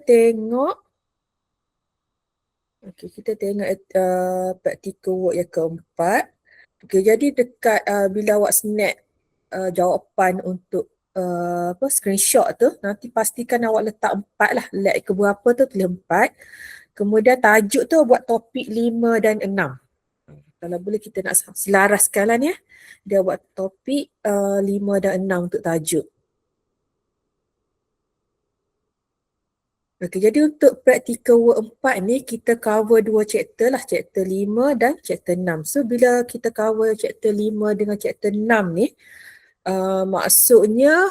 tengok. Okey, kita tengok practical work yang keempat. Okey, jadi dekat bila awak snap jawapan untuk screenshot tu, nanti pastikan awak letak 4 lah. Lag ke berapa tu tulis 4. Kemudian tajuk tu buat topik 5 dan 6. Kalau boleh kita nak selaraskan lah ni ya. Dia buat topik 5 dan 6 untuk tajuk. Okey, jadi untuk practical work 4 ni kita cover 2 chapter lah, chapter 5 dan chapter 6. So bila kita cover chapter 5 dengan chapter 6 ni, maksudnya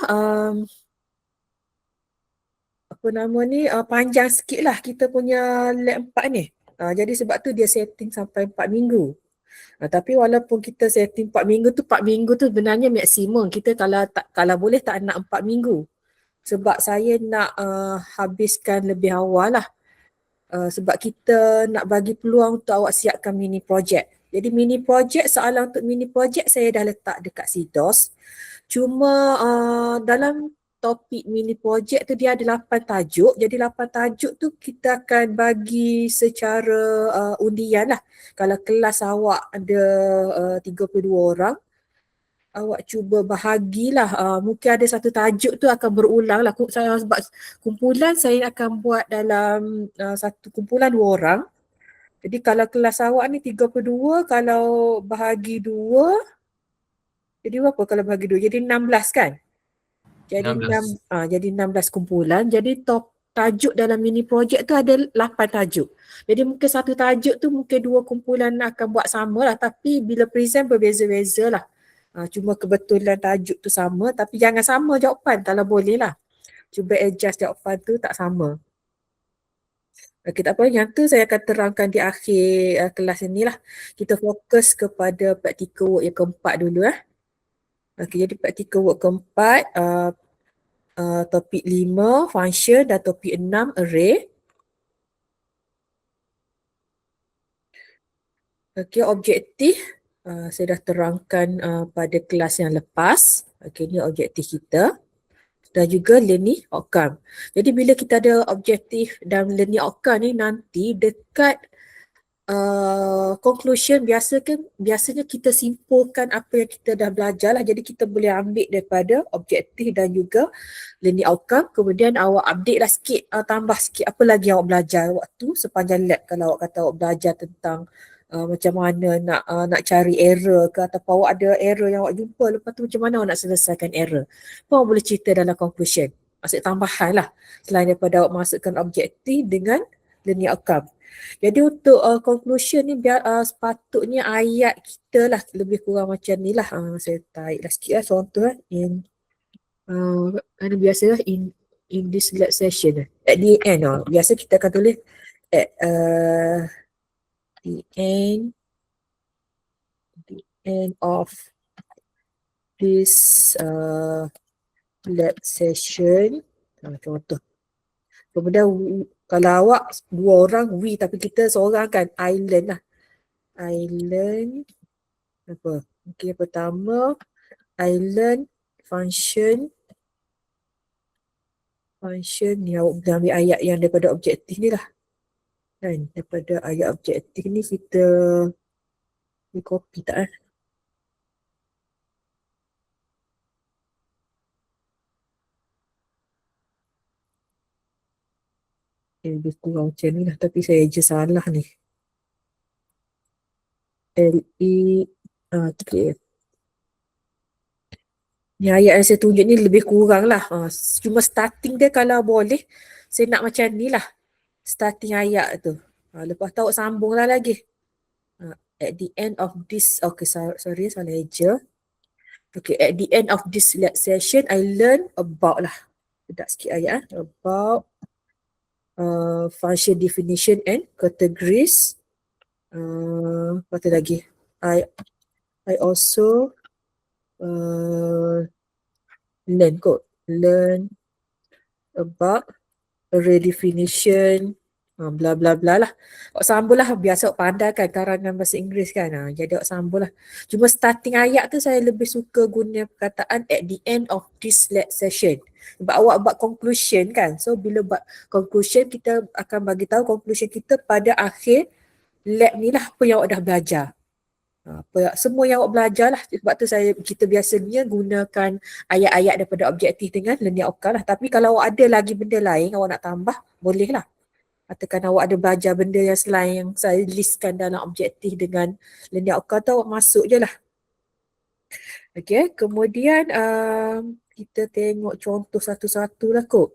panjang sikit lah kita punya lab 4 ni. Jadi sebab tu dia setting sampai 4 minggu. Tapi walaupun kita setting 4 minggu tu, 4 minggu tu sebenarnya maksimum. Kita kalau boleh tak nak 4 minggu. Sebab saya nak habiskan lebih awal lah. Sebab kita nak bagi peluang untuk awak siapkan mini project. Jadi mini project, soalan untuk mini project saya dah letak dekat CDOS. Cuma dalam topik mini project tu dia ada 8 tajuk. Jadi 8 tajuk tu kita akan bagi secara undian lah. Kalau kelas awak ada 32 orang, awak cuba bahagilah. Mungkin ada satu tajuk tu akan berulang lah. Sebab kumpulan saya akan buat dalam satu kumpulan 2 orang. Jadi kalau kelas awak ni 32, kalau bahagi 2, jadi berapa kalau bahagi 2? Jadi 16 kan? Jadi 16. Jadi 16 kumpulan. Jadi tajuk dalam mini project tu ada 8 tajuk. Jadi mungkin satu tajuk tu mungkin 2 kumpulan akan buat sama lah. Tapi bila present berbeza-beza lah. Cuma kebetulan tajuk tu sama, tapi jangan sama jawapan kalau boleh lah. Cuba adjust jawapan tu tak sama. Okey, tak apa. Yang tu saya akan terangkan di akhir kelas ni lah. Kita fokus kepada practical work yang keempat dulu . Okey, jadi practical work keempat, topik 5, function, dan topik 6, array. Okey, objektif. Saya dah terangkan pada kelas yang lepas. Okey, ni objektif kita. Dan juga learning outcome. Jadi bila kita ada objektif dan learning outcome ni, nanti dekat conclusion biasanya kita simpulkan apa yang kita dah belajar lah. Jadi kita boleh ambil daripada objektif dan juga learning outcome. Kemudian awak update lah sikit, tambah sikit apa lagi awak belajar waktu sepanjang lab. Kalau awak kata awak belajar tentang macam mana nak cari error ke, ataupun awak ada error yang awak jumpa, lepas tu macam mana awak nak selesaikan error. Apa awak boleh cerita dalam conclusion. Maksud tambahan lah. Selain daripada awak masukkan objektif dengan learning outcome. Jadi untuk conclusion ni sepatutnya ayat kita lah lebih kurang macam ni lah. Saya tarik lah sikit lah contoh lah. Biasalah in this lab session at the end biasa kita akan tulis at the end of this lab session. Contoh. Kemudian kalau awak 2 orang we, tapi kita seorang kan, I learn lah. I learn apa? Okay, pertama I learn function ni. Awak boleh ambil ayat yang daripada objektif ni lah. Kan? Daripada ayat objektif ni kita copy tak lebih kurang macam ni lah. Tapi saya je salah ni. Okay. Ni ayat yang saya tunjuk ni lebih kurang lah. Cuma starting dia kalau boleh, saya nak macam ni lah. Starting ayat tu. Lepas tu awak sambung lah lagi. At the end of this, okay, sorry salah eja. Okay, at the end of this session, I learn about lah. Sedap sikit ayat. About function definition and categories. Apa tu lagi? I also learn about array definition Bla bla bla lah. Awak sambung lah. Biasa awak pandai kan karangan bahasa Inggeris kan. Jadi awak sambung lah. Cuma starting ayat tu saya lebih suka guna perkataan at the end of this lab session. Sebab awak buat conclusion kan. So bila buat conclusion, kita akan bagi tahu conclusion kita pada akhir lab ni lah apa yang awak dah belajar. Semua yang awak belajar lah. Sebab tu kita biasanya gunakan ayat-ayat daripada objektif dengan learning outcome lah. Tapi kalau awak ada lagi benda lain awak nak tambah, boleh lah. Katakan awak ada belajar benda yang selain yang saya listkan dalam objektif dengan learning outcome tu, awak masuk je lah. Okay, kemudian kita tengok contoh satu-satu lah kot.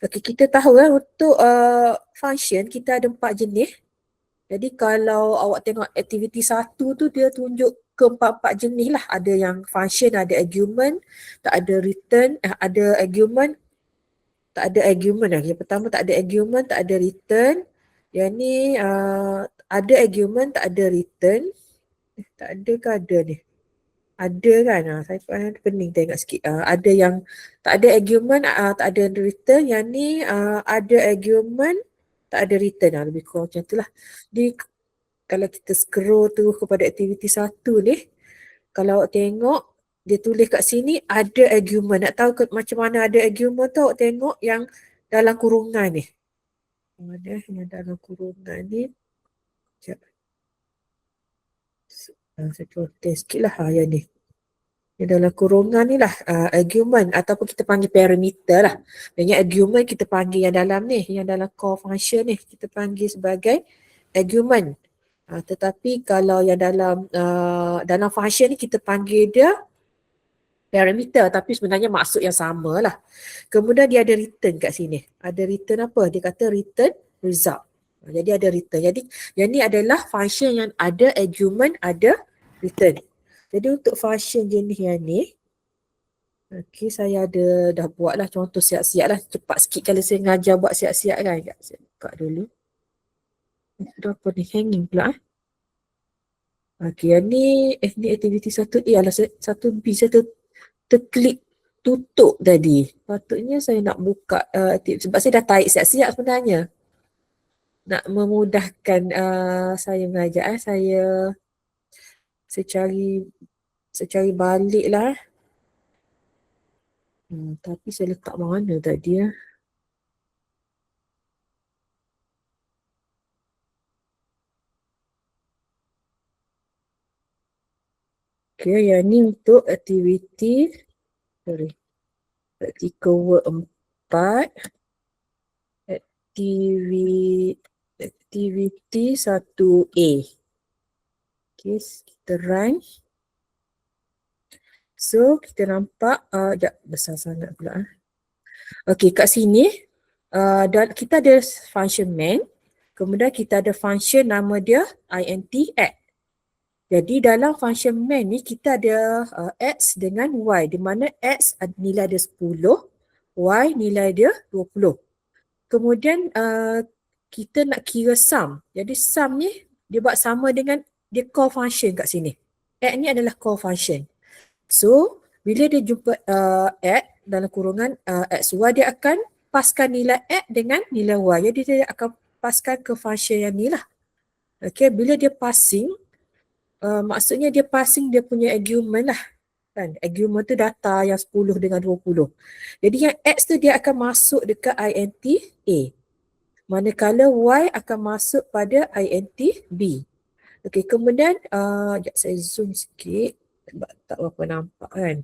Okay, kita tahu lah untuk function kita ada 4 jenis. Jadi kalau awak tengok aktiviti 1 tu dia tunjuk ke 4 jenis lah. Ada yang function, ada argument, tak ada return, ada argument, tak ada argument lah. Yang pertama tak ada argument, tak ada return. Yang ni ada argument, tak ada return. Tak ada ke ada ni? Ada kan? Saya pening tengok sikit. Ada yang tak ada argument, tak ada return. Yang ni ada argument, tak ada return. Lebih kurang macam tu lah. Kalau kita scroll tu kepada aktiviti 1 ni, kalau awak tengok, dia tulis kat sini ada argument. Nak tahu macam mana ada argument tu, awak tengok yang dalam kurungan ni. Mana yang dalam kurungan ni? Sekejap. Saya contoh sikit lah yang ni. Yang dalam kurungan ni lah argument ataupun kita panggil parameter lah. Yang argument kita panggil yang dalam ni, yang dalam core function ni, kita panggil sebagai argument. Tetapi kalau yang dalam function ni kita panggil dia parameter, tapi sebenarnya maksud yang sama lah. Kemudian dia ada return kat sini. Ada return apa? Dia kata return result. Jadi ada return. Jadi yang ni adalah function yang ada argument, ada return. Jadi untuk function jenis yang ni, okay, saya dah buat lah contoh siap-siap lah. Cepat sikit kalau saya ngajar buat siap-siap kan. Saya buka dulu. Ada apa ni? Hanging pula. Okay, yang ni aktiviti 1A lah. 1B saya terklik tutup tadi. Patutnya saya nak buka sebab saya dah tarik siap-siap sebenarnya. Nak memudahkan saya mengajar. Saya cari balik lah. Tapi saya letak mana tadi ya? Okay, yang ni untuk aktiviti praktikal work 4. Aktiviti 1A. Okay, kita run. So, kita nampak, besar sangat pula. Okay, kat sini, kita ada function main. Kemudian kita ada function nama dia int add. Jadi dalam function main ni kita ada x dengan y. Di mana x nilai dia 10, y nilai dia 20. Kemudian kita nak kira sum. Jadi sum ni dia buat sama dengan dia call function kat sini. Add ni adalah call function. So bila dia jumpa add dalam kurungan xy, dia akan paskan nilai x dengan nilai y. Jadi dia akan paskan ke function yang ni lah. Okay, bila dia passing, maksudnya dia passing dia punya argument lah. Kan? Argument tu data yang 10 dengan 20. Jadi yang x tu dia akan masuk dekat int a. Manakala y akan masuk pada int b. Okey, kemudian saya zoom sikit sebab tak berapa nampak kan.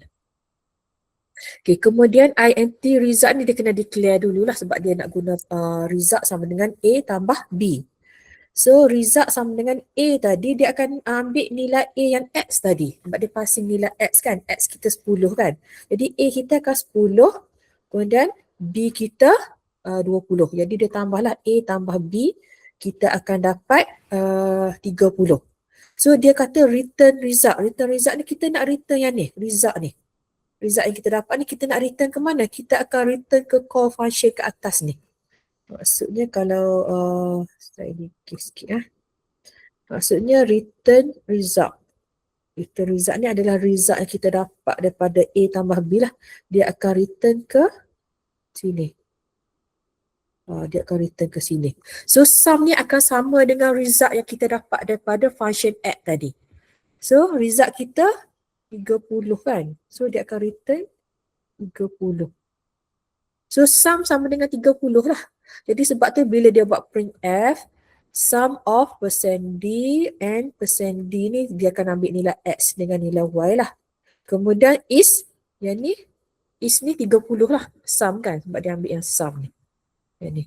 Okey, kemudian int result ni dia kena declare dululah sebab dia nak guna result sama dengan a tambah b. So result sama dengan a tadi, dia akan ambil nilai a yang x tadi. Sebab dia passing nilai x kan, x kita 10 kan. Jadi a kita akan 10, kemudian b kita 20. Jadi dia tambahlah a tambah b, kita akan dapat 30. So dia kata return result. Return result ni kita nak return yang ni, result ni. Result yang kita dapat ni kita nak return ke mana? Kita akan return ke call function ke atas ni. Maksudnya kalau saya dikit sikit maksudnya return result. Return result ni adalah result yang kita dapat daripada A tambah B lah. Dia akan return ke sini. Dia akan return ke sini. So sum ni akan sama dengan result yang kita dapat daripada function add tadi. So result kita 30 kan. So dia akan return 30. So sum sama dengan 30 lah. Jadi sebab tu bila dia buat printf, sum of %d and %d ni dia akan ambil nilai x dengan nilai y lah. Kemudian yang ni, ni 30 lah. Sum kan, sebab dia ambil yang sum ni. Yang ni.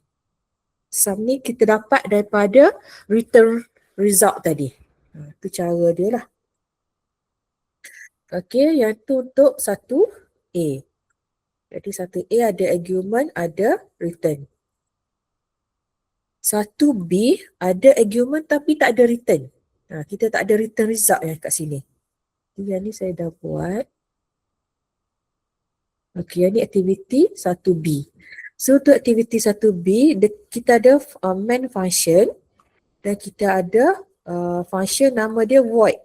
Sum ni kita dapat daripada return result tadi. Itu cara dia lah. Okey, yang tu untuk 1A. Jadi 1A ada argument, ada return. 1B ada argument tapi tak ada return. Kita tak ada return result yang kat sini. Yang ni saya dah buat. Okey, yang ni aktiviti 1B. So untuk aktiviti 1B, kita ada main function dan kita ada function nama dia void.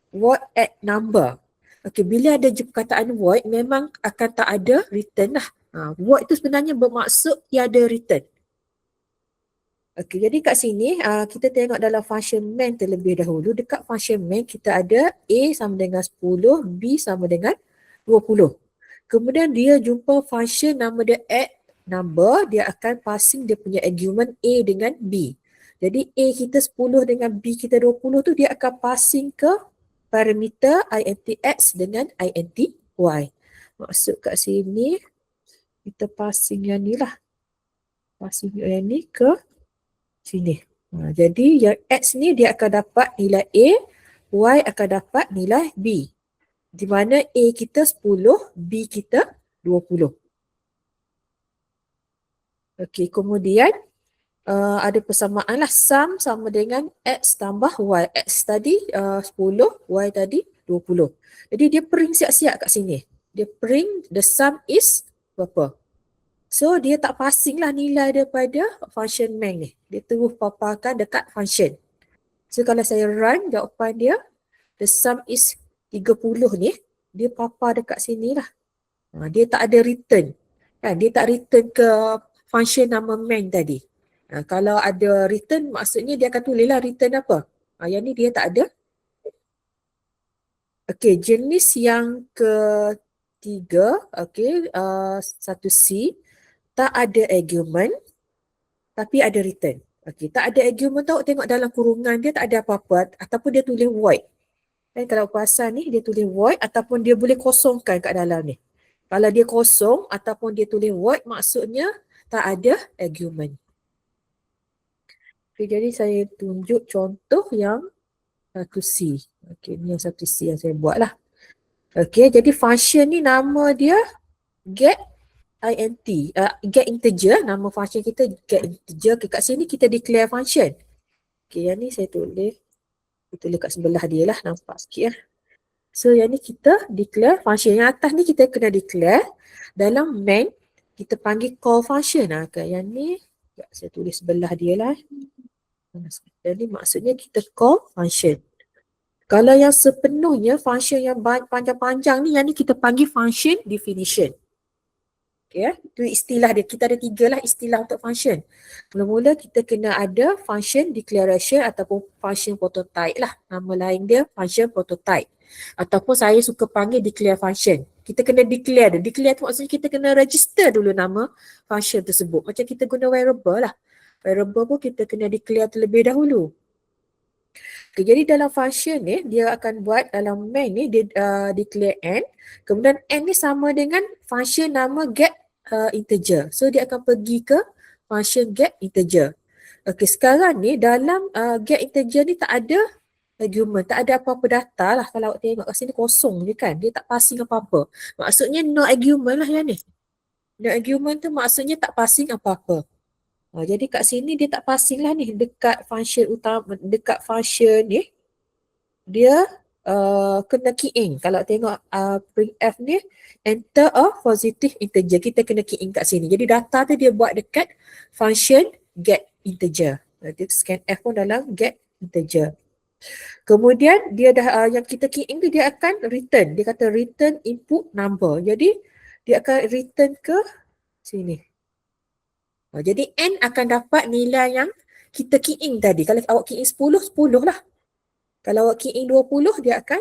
Void add number. Okey, bila ada perkataan void, memang akan tak ada return lah. Void tu sebenarnya bermaksud tiada return. Okey, jadi kat sini kita tengok dalam function main terlebih dahulu. Dekat function main kita ada A sama dengan 10, B sama dengan 20. Kemudian dia jumpa function nama dia add number, dia akan passing dia punya argument A dengan B. Jadi A kita 10 dengan B kita 20 tu dia akan passing ke parameter int x dengan int y. Maksud kat sini kita passing yang ni lah. Passing yang ni ke sini. Jadi yang x ni dia akan dapat nilai A, y akan dapat nilai B. Di mana A kita 10, B kita 20. Okey, kemudian ada persamaan lah. Sum sama dengan X tambah Y. X tadi 10, Y tadi 20. Jadi dia print siap-siap kat sini. Dia print the sum is berapa. So dia tak passing lah nilai daripada function main ni. Dia terus paparkan dekat function. So kalau saya run jawapan dia, the sum is 30 ni, dia papar dekat sini lah. Dia tak ada return. Kan? Dia tak return ke function nama main tadi. Kalau ada return, maksudnya dia akan tulis lah return apa. Yang ni dia tak ada. Okey, jenis yang ketiga, okey, 1C, tak ada argument, tapi ada return. Okey, tak ada argument tahu, tengok dalam kurungan dia tak ada apa-apa, ataupun dia tulis void. Dan kalau perasan ni, dia tulis void ataupun dia boleh kosongkan kat dalam ni. Kalau dia kosong ataupun dia tulis void, maksudnya tak ada argument. Okay, jadi saya tunjuk contoh yang 1C. Okay, ni yang 1C yang saya buat lah. Okay, jadi function ni nama dia get get integer. Nama function kita get integer. Okay, kat sini kita declare function. Okay, yang ni saya tulis. Saya tulis kat sebelah dia lah, nampak sikit lah. So yang ni kita declare function. Yang atas ni kita kena declare. Dalam main, kita panggil call function. Yang ni, saya tulis sebelah dia lah. Jadi maksudnya kita call function. Kalau yang sepenuhnya function yang panjang-panjang ni, yang ni kita panggil function definition. Okay, itu istilah dia. Kita ada 3 lah istilah untuk function. Mula-mula kita kena ada function declaration ataupun function prototype lah. Nama lain dia function prototype. Ataupun saya suka panggil declare function. Kita kena declare dia. Declare tu maksudnya kita kena register dulu nama function tersebut. Macam kita guna variable lah. Variable pun kita kena declare terlebih dahulu. Okay, jadi dalam function ni, dia akan buat dalam main ni, dia declare n. Kemudian n ni sama dengan function nama get integer. So dia akan pergi ke function get integer. Okay, sekarang ni dalam get integer ni tak ada argument, tak ada apa-apa data lah. Kalau awak tengok kat sini kosong je kan. Dia tak passing apa-apa. Maksudnya no argument lah yang ni. No argument tu maksudnya tak passing apa-apa. Jadi kat sini dia tak passing lah ni. Dekat function utama, dekat function ni, dia kena key in. Kalau tengok printf ni, enter a positive integer. Kita kena key in kat sini. Jadi data tu dia buat dekat function get integer. Nanti scanf pun dalam get integer. Kemudian dia dah yang kita key in tu dia akan return. Dia kata return input number. Jadi dia akan return ke sini. Jadi N akan dapat nilai yang kita key in tadi. Kalau awak key in 10, 10 lah. Kalau awak key in 20, dia akan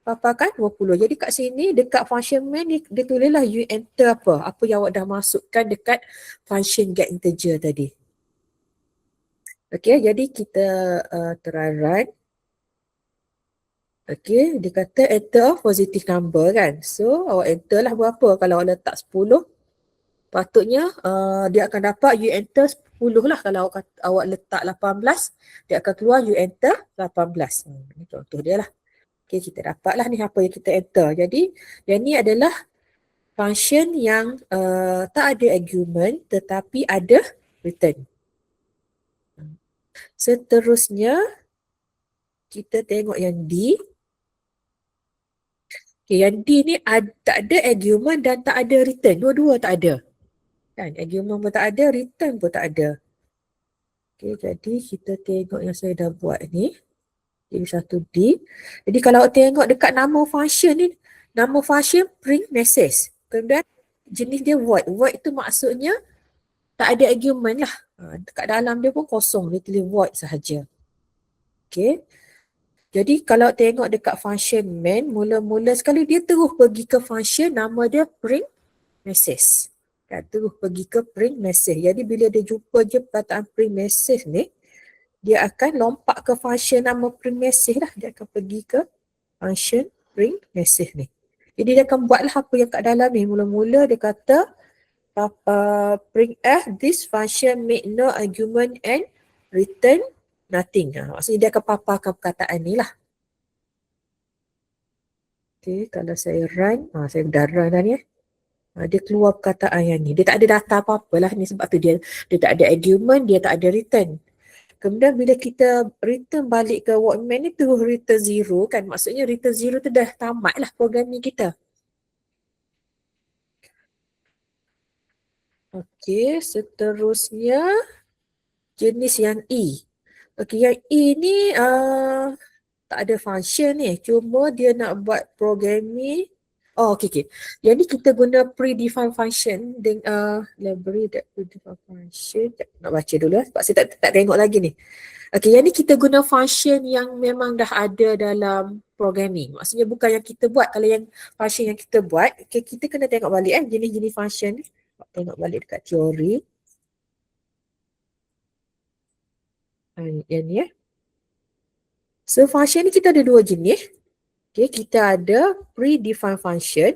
paparkan 20. Jadi kat sini dekat function main dia tulislah you enter apa. Apa yang awak dah masukkan dekat function get integer tadi. Okey, jadi kita try run. Okey, dia kata enter of positive number kan. So awak enter lah berapa. Kalau awak letak 10, patutnya dia akan dapat you enter 10 lah. Kalau awak letak 18, dia akan keluar you enter 18. Ini contoh dia lah. Okay, kita dapatlah ni apa yang kita enter. Jadi yang ni adalah function yang tak ada argument tetapi ada return. Seterusnya kita tengok yang D. Okay, yang D ni tak ada argument dan tak ada return. Dua-dua tak ada. Kan? Argument pun tak ada, return pun tak ada. Okay, jadi kita tengok yang saya dah buat ni. Jadi satu D. Jadi kalau tengok dekat nama function ni, nama function print message. Kemudian jenis dia void. Void tu maksudnya tak ada argument lah. Dekat dalam dia pun kosong. Dia tulis void sahaja. Okay. Jadi kalau tengok dekat function main, mula-mula sekali dia terus pergi ke function nama dia print message. Kan, terus pergi ke print message. Jadi bila dia jumpa je perkataan print message ni, dia akan lompat ke function nama print message lah. Dia akan pergi ke function print message ni. Jadi dia akan buatlah apa yang kat dalam ni. Mula-mula dia kata printf this function make no argument and return nothing. Maksudnya dia akan paparkan perkataan ni lah. Okay, kalau saya run, saya dah run dah ni. Dia keluar perkataan yang ni. Dia tak ada data apa-apa lah ni sebab tu dia tak ada argument, dia tak ada return. Kemudian bila kita return balik ke workman ni terus return 0 kan. Maksudnya return 0 tu dah tamat lah programming kita. Okey, seterusnya jenis yang E. Okey, yang E ni tak ada function ni. Cuma dia nak buat programming. Oh, okey. Yang ni kita guna predefined function dengan library that predefined function. Nak baca dulu sebab saya tak tengok lagi ni. Okey, yang ni kita guna function yang memang dah ada dalam programming. Maksudnya bukan yang kita buat. Kalau yang function yang kita buat, okay, kita kena tengok balik jenis-jenis function ni. Tengok balik dekat teori. Yang ni So function ni kita ada dua jenis. Okay, kita ada predefined function.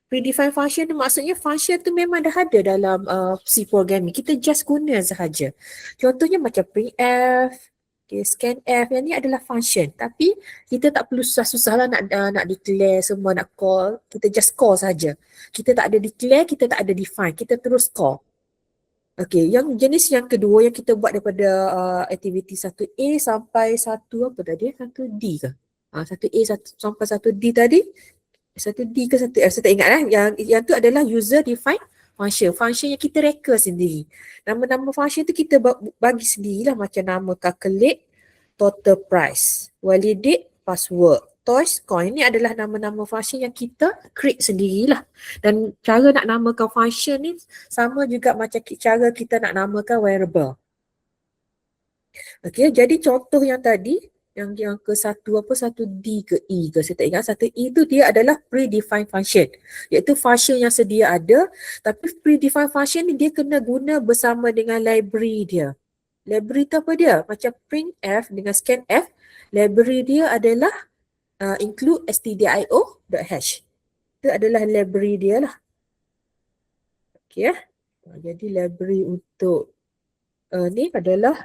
Predefined function tu maksudnya function tu memang dah ada dalam C programming. Kita just guna sahaja. Contohnya macam printf, okay, scanf, yang ni adalah function. Tapi kita tak perlu susah-susah lah nak declare semua, nak call. Kita just call saja. Kita tak ada declare, kita tak ada define. Kita terus call. Okey, yang jenis yang kedua yang kita buat daripada aktiviti 1A sampai 1 apa tadi? 1D ke? 1A sampai 1D tadi. 1D ke 1F, saya tak ingat lah. Yang tu adalah user defined function. Function yang kita reka sendiri. Nama-nama function tu kita bagi sendirilah macam nama calculate, total price, validate, password, toys, coin. Ini adalah nama-nama function yang kita create sendirilah. Dan cara nak namakan function ni sama juga macam cara kita nak namakan variable. Okey, jadi contoh yang tadi, yang ke satu D ke E ke, saya tak ingat. Satu E tu dia adalah predefined function. Iaitu function yang sedia ada, tapi predefined function ni dia kena guna bersama dengan library dia. Library tu apa dia? Macam printf dengan scanf, library dia adalah include stdio.h. Itu adalah library dia lah. Okey ya. Jadi library untuk ni adalah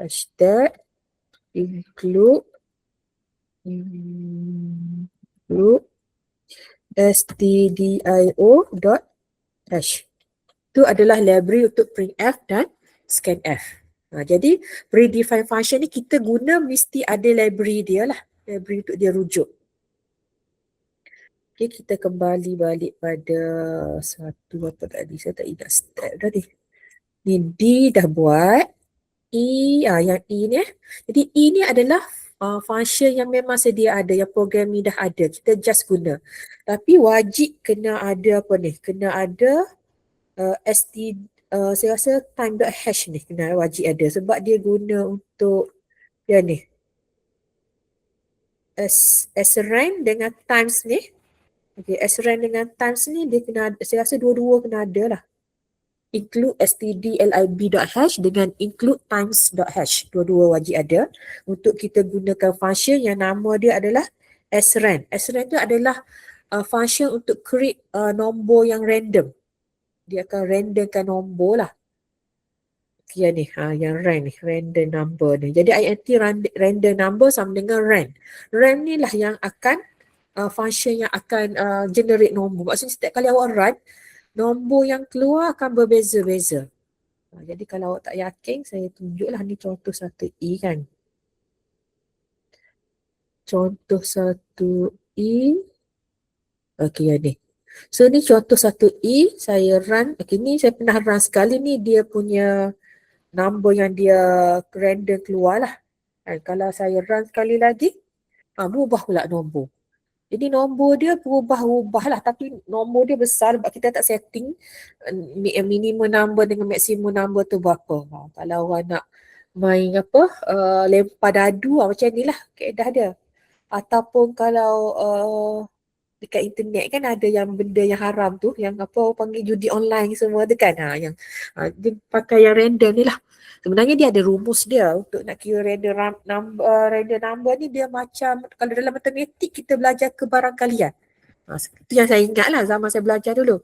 hashtag include stdio.h. Itu adalah library untuk printf dan scanf. Jadi predefined function ni kita guna mesti ada library dia lah. Library untuk dia rujuk. Okay, kita kembali balik pada satu apa tadi. Saya tak ingat step dah ni. Ni D dah buat. E, yang E ni. Jadi E ni adalah function yang memang sedia ada, yang programming dah ada. Kita just guna. Tapi wajib kena ada apa ni? Kena ada saya rasa time.hash ni kena wajib ada sebab dia guna untuk ya ni srand dengan times ni. Okay, srand dengan times ni dia kena, saya rasa dua-dua kena ada lah. Include stdlib.hash dengan include times.hash. Dua-dua wajib ada untuk kita gunakan function yang nama dia adalah srand. Srand tu adalah function untuk create nombor yang random. Dia akan randomkan nombor lah. Ya ni, yang rand ni, random number ni. Jadi int random number sama dengan rand. Rand ni lah yang akan function yang akan generate nombor. Maksudnya setiap kali awak run, nombor yang keluar akan berbeza-beza. Jadi kalau awak tak yakin, saya tunjuklah ni contoh 1E kan. Contoh 1E. Okey, ya ni. So ni contoh 1E, saya run. Okey, ni saya pernah run sekali ni, dia punya number yang dia random keluar lah. Kalau saya run sekali lagi, berubah pula nombor. Jadi nombor dia berubah-ubah lah, tapi nombor dia besar sebab kita tak setting minimum number dengan maximum number tu berapa. Kalau orang nak main lempar dadu macam ni lah kaedah dia. Ataupun kalau dekat internet kan ada yang benda yang haram tu, yang panggil judi online semua tu kan, yang dia pakai yang random ni lah. Sebenarnya dia ada rumus dia untuk nak kira random number ni. Dia macam kalau dalam matematik kita belajar kebarangkalian. Itu yang saya ingat lah zaman saya belajar dulu.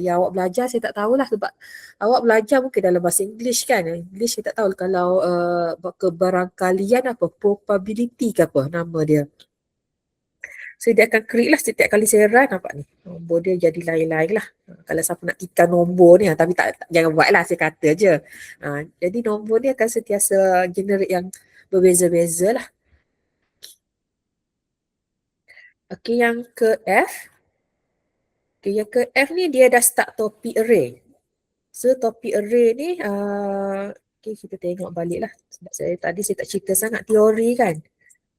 Yang awak belajar saya tak tahulah sebab awak belajar mungkin dalam bahasa English kan. English saya tak tahu kalau kebarangkalian apa, probability ke apa nama dia. So dia akan create lah setiap kali saya run, nampak ni. Nombor dia jadi lain-lain lah. Kalau siapa nak ikan nombor ni, tapi jangan buat lah, saya kata je. Jadi nombor ni akan sentiasa generate yang berbeza-beza lah. Okey, yang ke F. Okey, yang ke F ni dia dah start topik array. So topik array ni, okay, kita tengok balik lah. Sebab tadi saya tak cerita sangat teori kan.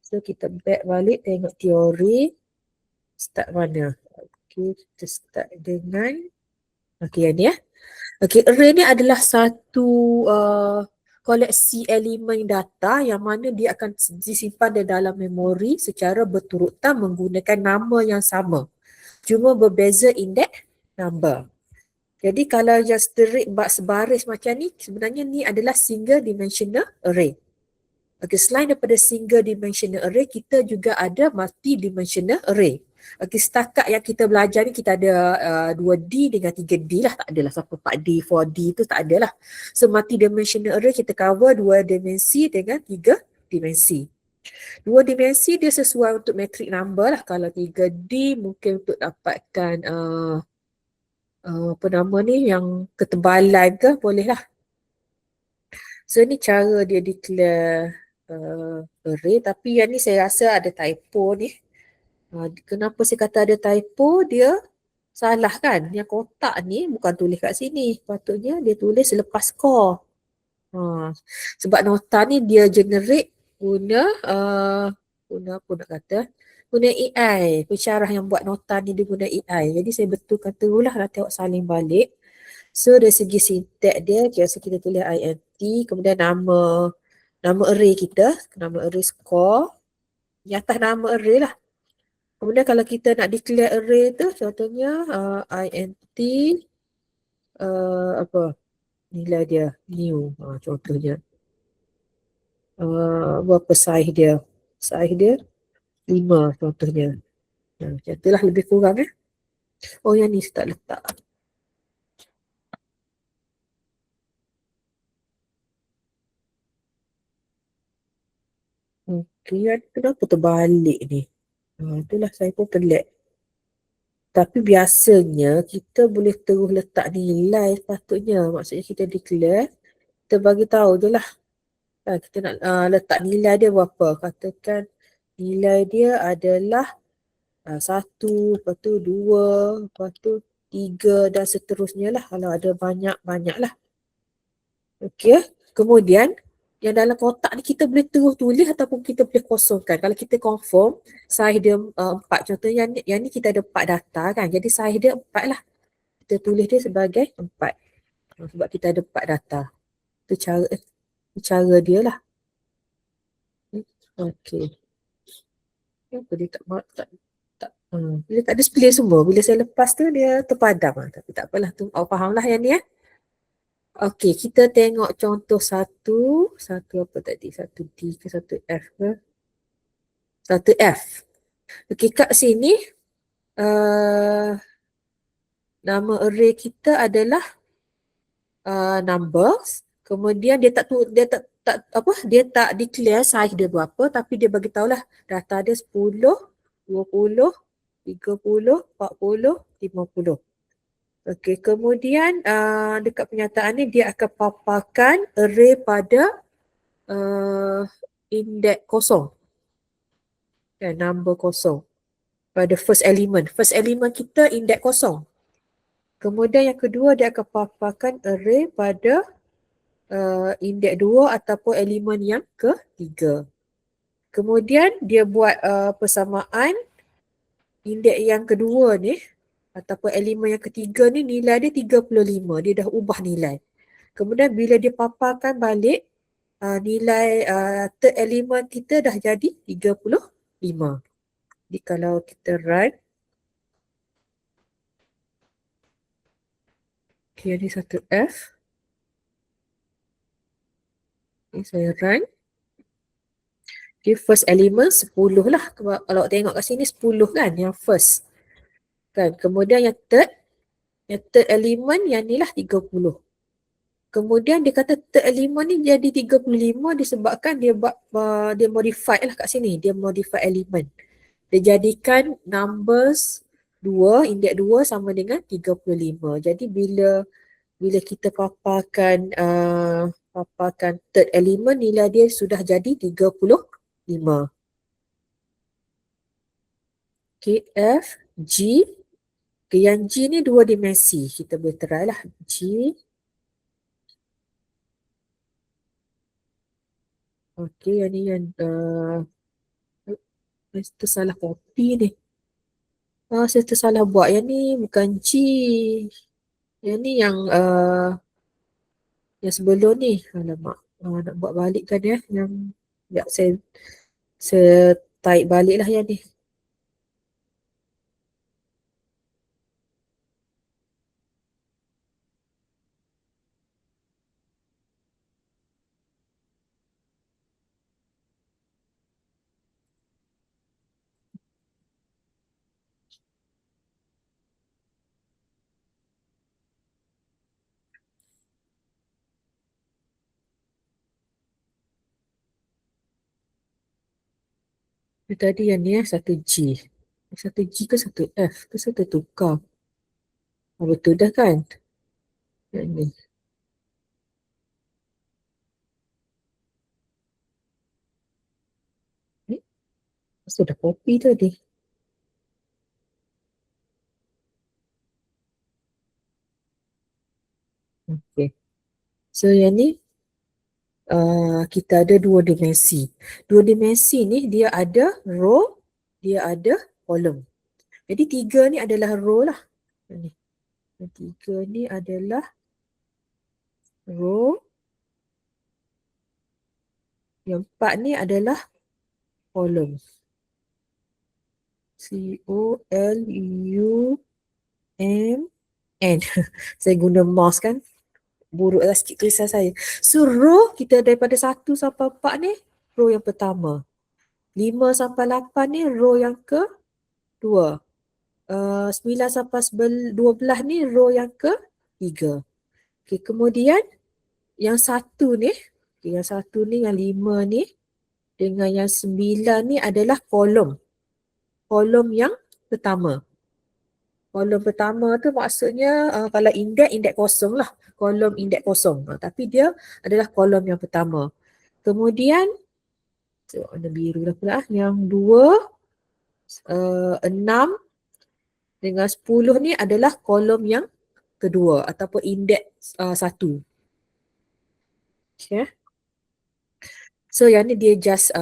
So kita back balik tengok teori. Start mana? Okay, kita start dengan yang ni ya. Okay, array ni adalah satu koleksi elemen data yang mana dia akan disimpan di dalam memori secara berturutan menggunakan nama yang sama. Cuma berbeza indeks number. Jadi kalau yang straight sebaris macam ni, sebenarnya ni adalah single dimensional array. Okay, selain daripada single dimensional array, kita juga ada multi-dimensional array. Okay, setakat yang kita belajar ni kita ada 2D dengan 3D lah, tak adalah sampai 4D, 4D tu tak adalah. So multi-dimensional array kita cover 2 dimensi dengan 3 dimensi. 2 dimensi dia sesuai untuk metric number lah. Kalau 3D mungkin untuk dapatkan apa nama ni, yang ketebalan ke, boleh lah. So ni cara dia declare array, tapi yang ni saya rasa ada typo ni. Kenapa saya kata ada typo? Dia salah kan? Yang kotak ni bukan tulis kat sini. Patutnya dia tulis selepas score. Sebab nota ni dia generate guna apa nak kata? Guna AI. Pensyarah yang buat nota ni dia guna AI. Jadi saya betulkan terulah, nanti awak salin balik. So dari segi sintak dia, biasa kita tulis int, kemudian nama array kita, nama array score, di atas nama array lah. Kemudian kalau kita nak declare array tu, contohnya int apa nilai dia, new, contohnya berapa size dia, 5 contohnya. Macam itulah lebih kurang yang ni saya tak letak. Okay, kenapa terbalik ni? Itulah saya pun pelik. Tapi biasanya kita boleh terus letak nilai sepatutnya. Maksudnya kita declare, kita bagi tahu je lah. Kita nak letak nilai dia berapa. Katakan nilai dia adalah 1, lepas tu 2, lepas tu 3 dan seterusnya lah. Kalau ada banyak-banyak lah. Okey. Kemudian yang dalam kotak ni kita boleh terus tulis ataupun kita boleh kosongkan. Kalau kita confirm size dia 4, contohnya yang ni kita ada 4 data kan. Jadi size dia 4 lah. Kita tulis dia sebagai 4. Sebab kita ada 4 data. Itu cara dia lah. Okey. Kenapa dia tak dia tak display semua. Bila saya lepas tu dia terpadam. Tapi tak apalah tu. Awak faham lah yang ni Okey, kita tengok contoh satu. Satu apa tadi? Satu D ke satu F ke? Satu F. Okey, kat sini nama array kita adalah numbers. Kemudian dia tak declare size dia berapa, tapi dia bagi tahulah data dia 10, 20, 30, 40, 50. Okey, kemudian dekat pernyataan ni dia akan paparkan array pada indeks kosong. Number kosong. Pada first element. First element kita indeks kosong. Kemudian yang kedua dia akan paparkan array pada indeks 2 ataupun elemen yang ketiga. Kemudian dia buat persamaan indeks yang kedua ni ataupun elemen yang ketiga ni nilai dia 35. Dia dah ubah nilai. Kemudian bila dia paparkan balik nilai third element kita dah jadi 35. Jadi kalau kita run ni satu F. Saya run. First element 10 lah. Kalau tengok kat sini 10 kan yang first. Kan. Kemudian yang third element yang ni lah 30. Kemudian dia kata third element ni jadi 35 disebabkan dia buat dia modify lah kat sini. Dia modify element. Dia jadikan numbers 2, indeks 2 sama dengan 35. Jadi bila kita paparkan third element, nilai dia sudah jadi 35. Okay, F, G. Okay, yang G ni 2 dimensi. Kita boleh try lah. G. Okay, yang ni yang saya tersalah copy ni. Saya tersalah buat. Yang ni bukan G. Yang ni yang sebelum ni. Alamak. Nak buat balik kan ya. Sekejap saya tarik balik lah yang ni. Tadi yang ni satu G. Satu G ke satu F ke satu tukar. Betul dah kan? Yang ni. Sudah copy tadi. Okay. So yang ni kita ada 2 dimensi. 2 dimensi ni dia ada row, dia ada kolom. Jadi 3 ni adalah row lah. Yang 3 ni adalah row. Yang 4 ni adalah kolom. C-O-L-U-M-N. Saya guna mouse kan. Buruklah sikit tulisan saya. So row kita daripada 1 sampai 4 ni row yang pertama. 5 sampai 8 ni row yang kedua. 9 sampai 12 ni row yang ketiga. Okay, kemudian yang satu ni, yang 5 ni dengan yang 9 ni adalah kolom. Kolom yang pertama. Kolom pertama tu maksudnya kalau indeks kosong lah. Kolom indeks kosong. Tapi dia adalah kolom yang pertama. Kemudian, warna biru lah pula. Yang 2, 6 dengan 10 ni adalah kolom yang kedua ataupun indeks 1. Okay. So yang ni dia just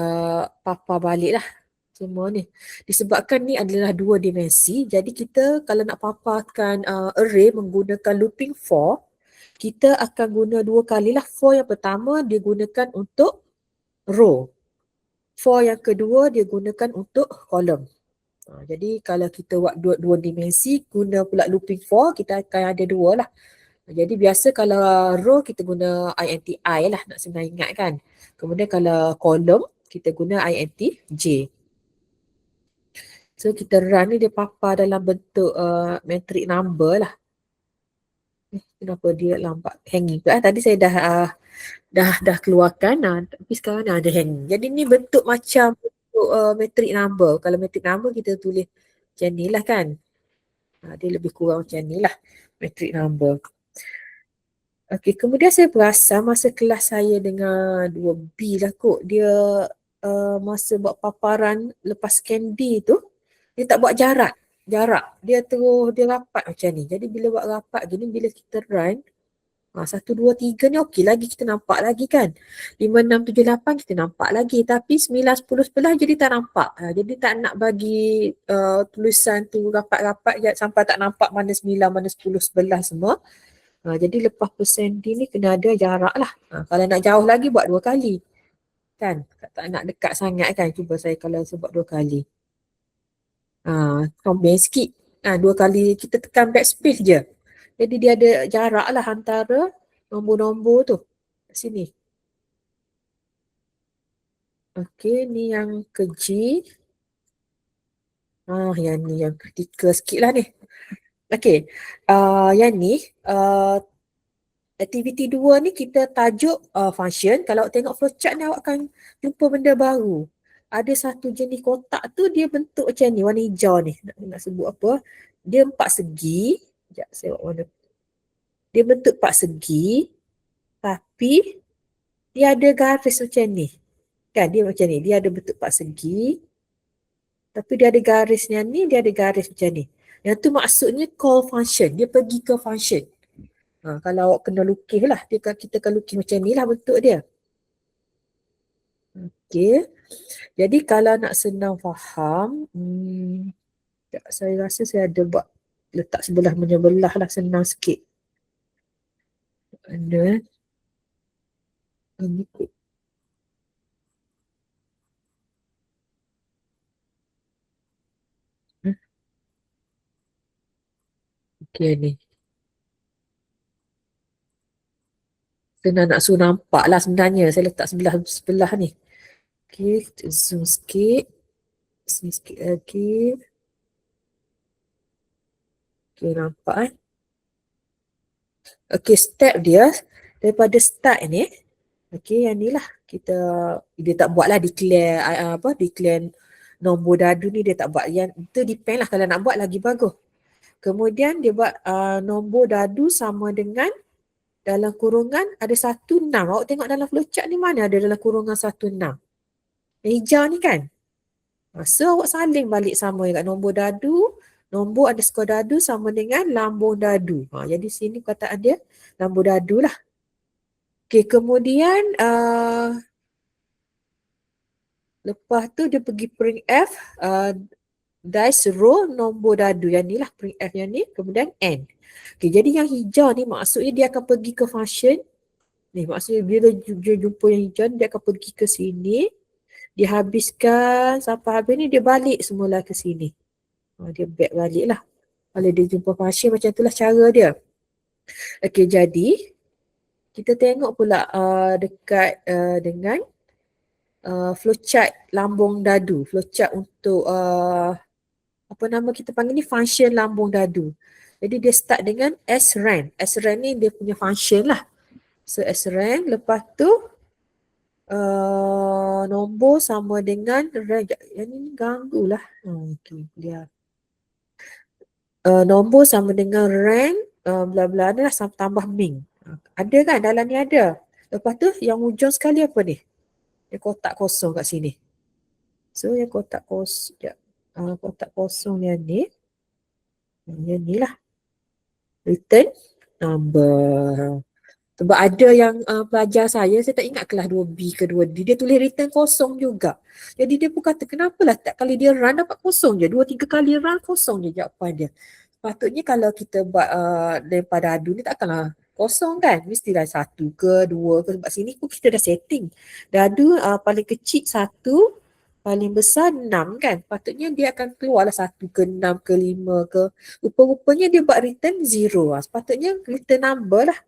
papa balik lah semua ni. Disebabkan ni adalah 2 dimensi. Jadi kita kalau nak paparkan array menggunakan looping for, kita akan guna 2 kali lah. For yang pertama dia gunakan untuk row. For yang kedua dia gunakan untuk column. Jadi kalau kita buat dua dimensi, guna pula looping for, kita akan ada 2 lah. Jadi biasa kalau row kita guna INTI lah, nak senang ingat kan. Kemudian kalau column kita guna INTJ. So kita run ni dia papa dalam bentuk metric number lah. Kenapa dia lambat hanging? Tadi saya dah keluarkan, tapi sekarang ada hanging. Jadi ni bentuk macam bentuk metric number. Kalau metric number kita tulis macam ni lah kan. Dia lebih kurang macam ni lah metric number. Okey, kemudian saya perasan masa kelas saya dengan 2B lah kot, dia masa buat paparan lepas Candy tu, dia tak buat jarak. Dia terus, dia rapat macam ni. Jadi bila buat rapat gini, bila kita run, 1, 2, 3 ni okey lagi, kita nampak lagi kan. 5, 6, 7, 8 kita nampak lagi. Tapi 9, 10, 11 jadi tak nampak. Jadi tak nak bagi tulisan tu rapat-rapat sampai tak nampak mana 9, mana 10, 11 semua. Jadi lepas persen D ni kena ada jarak lah. Kalau nak jauh lagi buat 2 kali. Kan? Tak nak dekat sangat kan. Cuba saya kalau saya buat 2 kali. Combine sikit. 2 kali kita tekan backspace je. Jadi dia ada jarak lah antara nombor-nombor tu. Kat sini. Okey, ni yang ke G. Yang ni yang kritikal sikit lah ni. Okey. Yang ni aktiviti 2 ni kita tajuk function. Kalau awak tengok flowchart ni awak akan jumpa benda baru. Ada satu jenis kotak tu dia bentuk macam ni, warna hijau ni. Nak sebut apa? Dia 4 segi. Sekejap saya buat warna. Dia bentuk 4 segi. Tapi dia ada garis macam ni. Kan dia macam ni. Dia ada bentuk 4 segi. Tapi dia ada garisnya ni, dia ada garis macam ni. Yang tu maksudnya call function. Dia pergi ke function. Kalau awak kena lukis lah, kita akan lukis macam ni lah bentuk dia. Okey. Jadi kalau nak senang faham, saya rasa saya ada buat letak sebelah menyebelah lah, senang sikit. Ada. Ini. Okey ni. Senang nak suruh nampak lah sebenarnya. Saya letak sebelah ni. Okey, kita zoom sikit. Zoom sikit lagi. Okey, nampak kan? Okey, step dia daripada start ni. Okey, yang ni lah. Dia tak buat lah declare nombor dadu ni dia tak buat. Yang itu depend lah, kalau nak buat lagi bagus. Kemudian dia buat nombor dadu sama dengan dalam kurungan ada 16. Awak tengok dalam flowchart ni mana ada dalam kurungan 16. Yang hijau ni kan. So awak salin balik sama dengan nombor dadu. Nombor underscore dadu sama dengan lambung dadu. Jadi sini perkataan dia lambung dadu lah. Okay, kemudian lepas tu dia pergi printf dice row nombor dadu. Yang ni lah printf yang ni. Kemudian n. Okay, jadi yang hijau ni maksudnya dia akan pergi ke function. Ni maksudnya bila dia jumpa yang hijau dia akan pergi ke sini. Dia habiskan sampai habis ni dia balik semula ke sini. Dia back balik lah. Kalau dia jumpa function macam itulah cara dia. Okay, jadi kita tengok pula dekat dengan flowchart lambung dadu. Flowchart untuk apa nama kita panggil ni, function lambung dadu. Jadi dia start dengan srand. Srand ni dia punya function lah. So srand, lepas tu nombor sama dengan rank. Yang ni ganggu lah. Okay, lihat. Nombor sama dengan rank bla bla ni lah tambah min. Ada kan dalam ni ada. Lepas tu yang hujung sekali apa ni? Yang kotak kosong kat sini. So yang kotak kosong, kotak kosong yang ni. Yang ni lah. Return number. Sebab ada yang pelajar saya tak ingat kelas 2B ke 2D, dia tulis return kosong juga. Jadi dia pun kata kenapalah tak kali dia run dapat kosong je, 2-3 kali run kosong je jawapan dia. Patutnya kalau kita buat lempar dadu ni takkanlah kosong kan, mestilah 1 ke 2 ke, sebab sini pun kita dah setting. Dah ada paling kecil 1, paling besar 6 kan. Patutnya dia akan keluar lah 1 ke 6 ke 5 ke. Rupa-rupanya dia buat return 0 lah. Sepatutnya return number lah.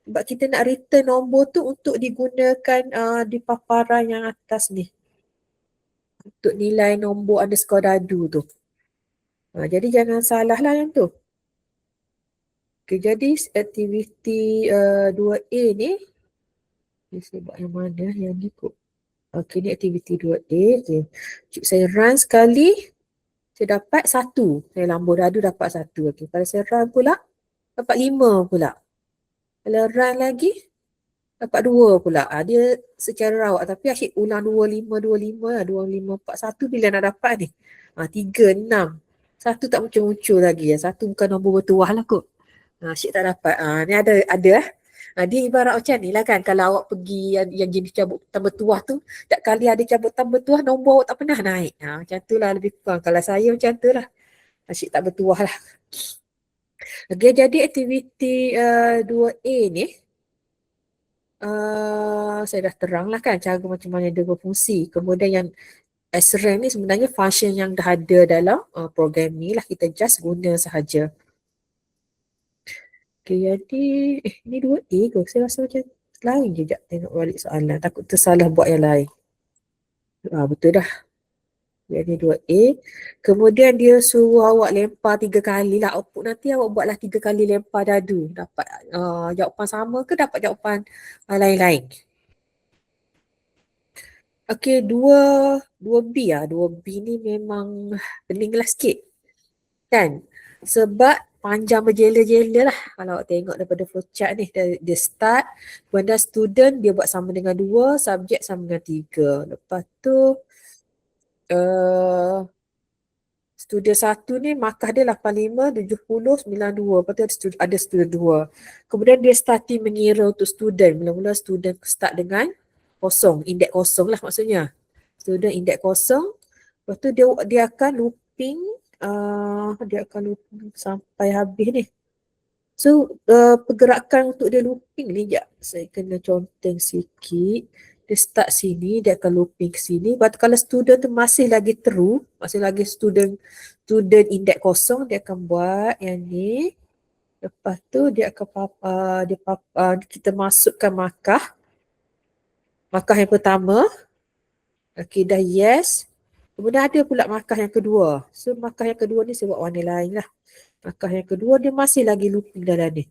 Sebab kita nak return nombor tu untuk digunakan di paparan yang atas ni. Untuk nilai nombor underscore dadu tu. Jadi jangan salah lah yang tu. Okay, jadi aktiviti 2A ni, saya buat yang mana yang ni kot. Okay, ni aktiviti 2A. Okay. Saya run sekali, saya dapat 1. Saya lambur dadu dapat 1. Okay. Kalau saya run pula, dapat 5 pula. Kalau run lagi, dapat 2 pula. Dia secara rawak. Tapi asyik ulang 25, 25 lah. 25, 41 bila nak dapat ni. 3, 6. 1 tak muncul-muncul lagi. 1 bukan nombor bertuah lah kot. Asyik tak dapat. Ni ada lah. Dia ibarat macam ni lah kan. Kalau awak pergi yang jenis cabutan bertuah tu, tak kali ada cabutan bertuah, nombor awak tak pernah naik. Macam tu lah lebih kurang. Kalau saya macam tu lah. Asyik tak bertuah lah. Okay, jadi aktiviti 2A ni, saya dah terang lah kan cara macam mana dia berfungsi. Kemudian yang SRAM ni sebenarnya function yang dah ada dalam program ni lah. Kita just guna sahaja. Okay, jadi ni 2A ke? Saya rasa macam lain je. Sekejap tengok balik soalan. Takut tersalah buat yang lain. Betul dah. Jadi 2A. Kemudian dia suruh awak lempar 3 kali lah. Output nanti awak buatlah 3 kali lempar dadu. Dapat jawapan sama ke dapat jawapan lain-lain. Okey, 2B lah. 2B ni memang pening lah sikit. Kan? Sebab panjang berjela-jela lah. Kalau awak tengok daripada flowchart ni. Dia start, kemudian student dia buat sama dengan 2, subjek sama dengan 3. Lepas tu, student 1 ni markah dia 85, 70, 92. Lepas tu ada student 2. Kemudian dia starting mengira untuk student. Mula-mula student start dengan kosong. Indeks kosong lah maksudnya. Student indeks kosong. Lepas tu dia akan looping. Dia akan looping sampai habis ni. So pergerakan untuk dia looping ni, sekejap saya kena conteng sikit. Dia start sini, dia akan looping ke sini. But kalau student tu masih lagi true, masih lagi student indeks kosong, dia akan buat yang ni. Lepas tu dia akan kita masukkan markah yang pertama. Okay, dah yes. Kemudian ada pula markah yang kedua. So markah yang kedua ni saya buat warna lain lah. Markah yang kedua dia masih lagi looping dalam ni.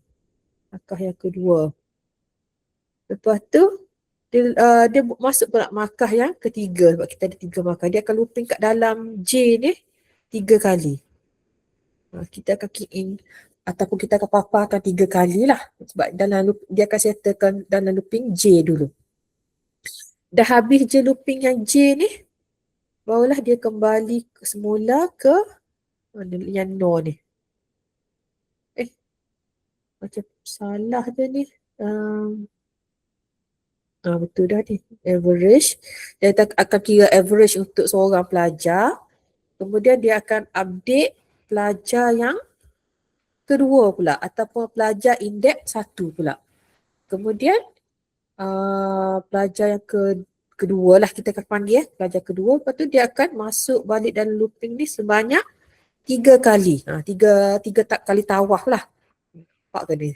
Markah yang kedua. Lepas tu dia masuk pula markah yang ketiga. Sebab kita ada 3 markah. Dia akan looping kat dalam J ni 3 kali. Kita akan key in ataupun kita akan paparkan 3 kali lah. Sebab dalam loop, dia akan settlekan dalam looping J dulu. Dah habis je looping yang J ni, barulah dia kembali semula ke mana yang no ni. Macam salah je ni. Betul dah ni. Average. Dia akan kira average untuk seorang pelajar. Kemudian dia akan update pelajar yang kedua pula. Ataupun pelajar indeks 1 pula. Kemudian pelajar yang kedua lah kita akan panggil. Pelajar kedua. Lepas tu dia akan masuk balik dalam looping ni sebanyak 3 kali. 3 kali tawaf lah. Nampak ke ni?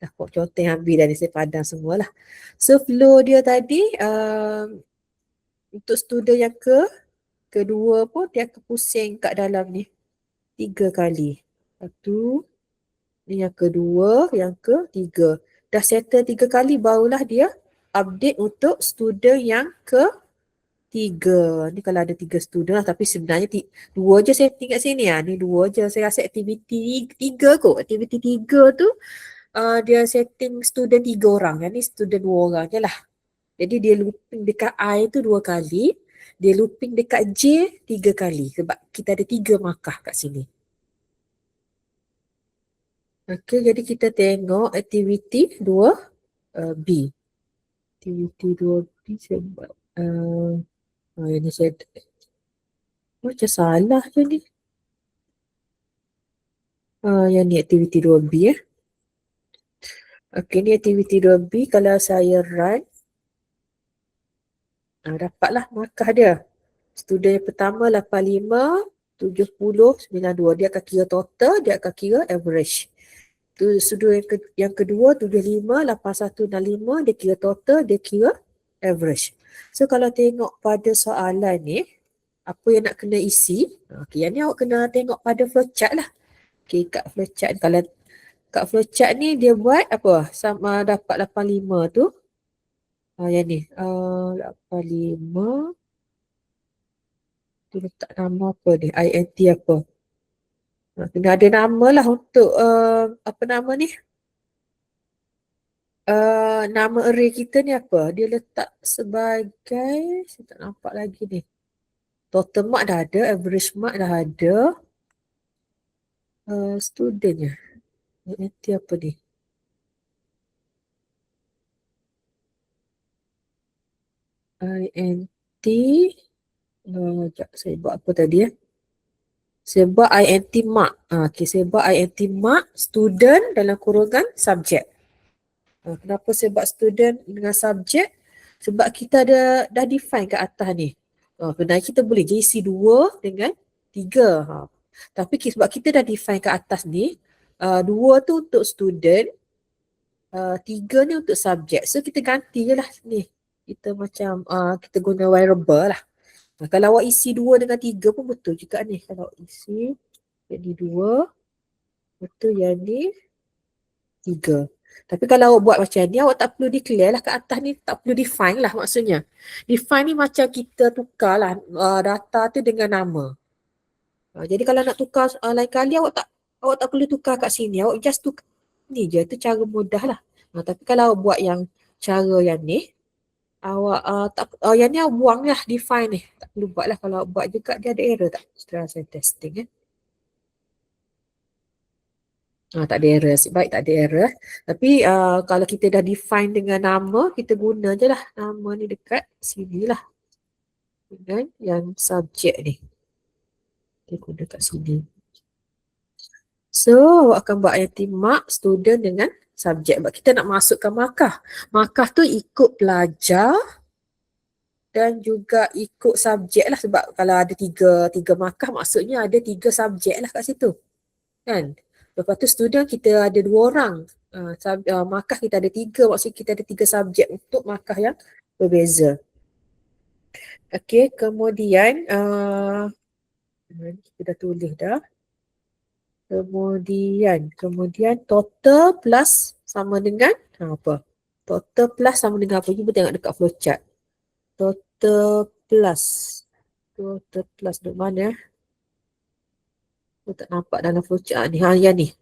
Dah buat contoh yang ambil dari saya padang semualah. So flow dia tadi untuk student yang kedua pun dia akan pusing kat dalam ni 3 kali. Satu, ni yang kedua, yang ketiga. Dah settle 3 kali barulah dia update untuk student yang ketiga. Ni kalau ada 3 student lah, tapi sebenarnya 2 je setting kat sini. Ni 2 je. Saya rasa aktiviti 3 kot. Aktiviti 3 tu dia setting student 3 orang. Yang ni student 2 orang je lah. Jadi dia looping dekat I tu 2 kali. Dia looping dekat J 3 kali. Sebab kita ada 3 markah kat sini. Okey, jadi kita tengok aktiviti 2B. Aktiviti 2B saya buat. Yang ni saya macam salah je ni. Yang ni aktiviti 2B . Okey, ni aktiviti 2B. Kalau saya run, dapatlah markah dia. Student yang pertama 85, 70, 92. Dia akan kira total, dia akan kira average. Tu student yang kedua 75, 81, 65. Dia kira total, dia kira average. So kalau tengok pada soalan ni, apa yang nak kena isi, okey, yang ni awak kena tengok pada flowchart lah. Okey, kat flowchart, kalau kat flowchart ni dia buat apa? Sama dapat 85 tu. Yang ni, 85, dia letak nama apa ni? INT apa? Kena ada nama lah untuk apa nama ni? Nama array kita ni apa? Dia letak sebagai, saya tak nampak lagi ni. Total mark dah ada, average mark dah ada. Student je. INT apa ni? INT, sekejap, saya buat apa tadi ya? Saya buat INT mark. Okay, saya buat INT mark student dalam kurungan subjek. Kenapa saya buat student dengan subjek? Sebab kita dah define kat atas ni. Sebenarnya kita boleh je isi 2 dengan 3. Tapi sebab kita dah define kat atas ni, 2 tu untuk student, 3 ni untuk subjek. So kita ganti je lah ni. Kita macam kita guna variable lah. Kalau awak isi 2 dengan 3 pun betul juga ni. Kalau awak isi jadi 2, betul yang ni 3. Tapi kalau awak buat macam ni, awak tak perlu declare lah kat atas ni, tak perlu define lah maksudnya. Define ni macam kita tukar lah data tu dengan nama. Jadi kalau nak tukar lain kali, awak tak perlu tukar kat sini, awak just tukar ni je, tu cara mudah lah. Tapi kalau awak buat yang cara yang ni, awak yang ni awak buang lah define ni. Tak perlu buat lah. Kalau awak buat juga, dia ada error tak? Setelah saya testing tak ada error. Baik, tak ada error. Tapi kalau kita dah define dengan nama, kita guna je lah nama ni dekat sini lah. Dengan yang subjek ni. Kita guna kat sini. So, awak akan buat INT mark student dengan subjek. Sebab kita nak masukkan markah. Markah tu ikut pelajar dan juga ikut subjek lah. Sebab kalau ada tiga markah, maksudnya ada 3 subjek lah kat situ. Kan? Lepas tu student kita ada 2 orang. Markah kita ada 3. Maksudnya kita ada 3 subjek untuk markah yang berbeza. Okey, kemudian kita dah tulis dah. Kemudian total plus sama dengan apa? Total plus sama dengan apa? Cuba tengok dekat flowchart. Total plus di mana? Saya tak nampak dalam flowchart ni. Yang ni.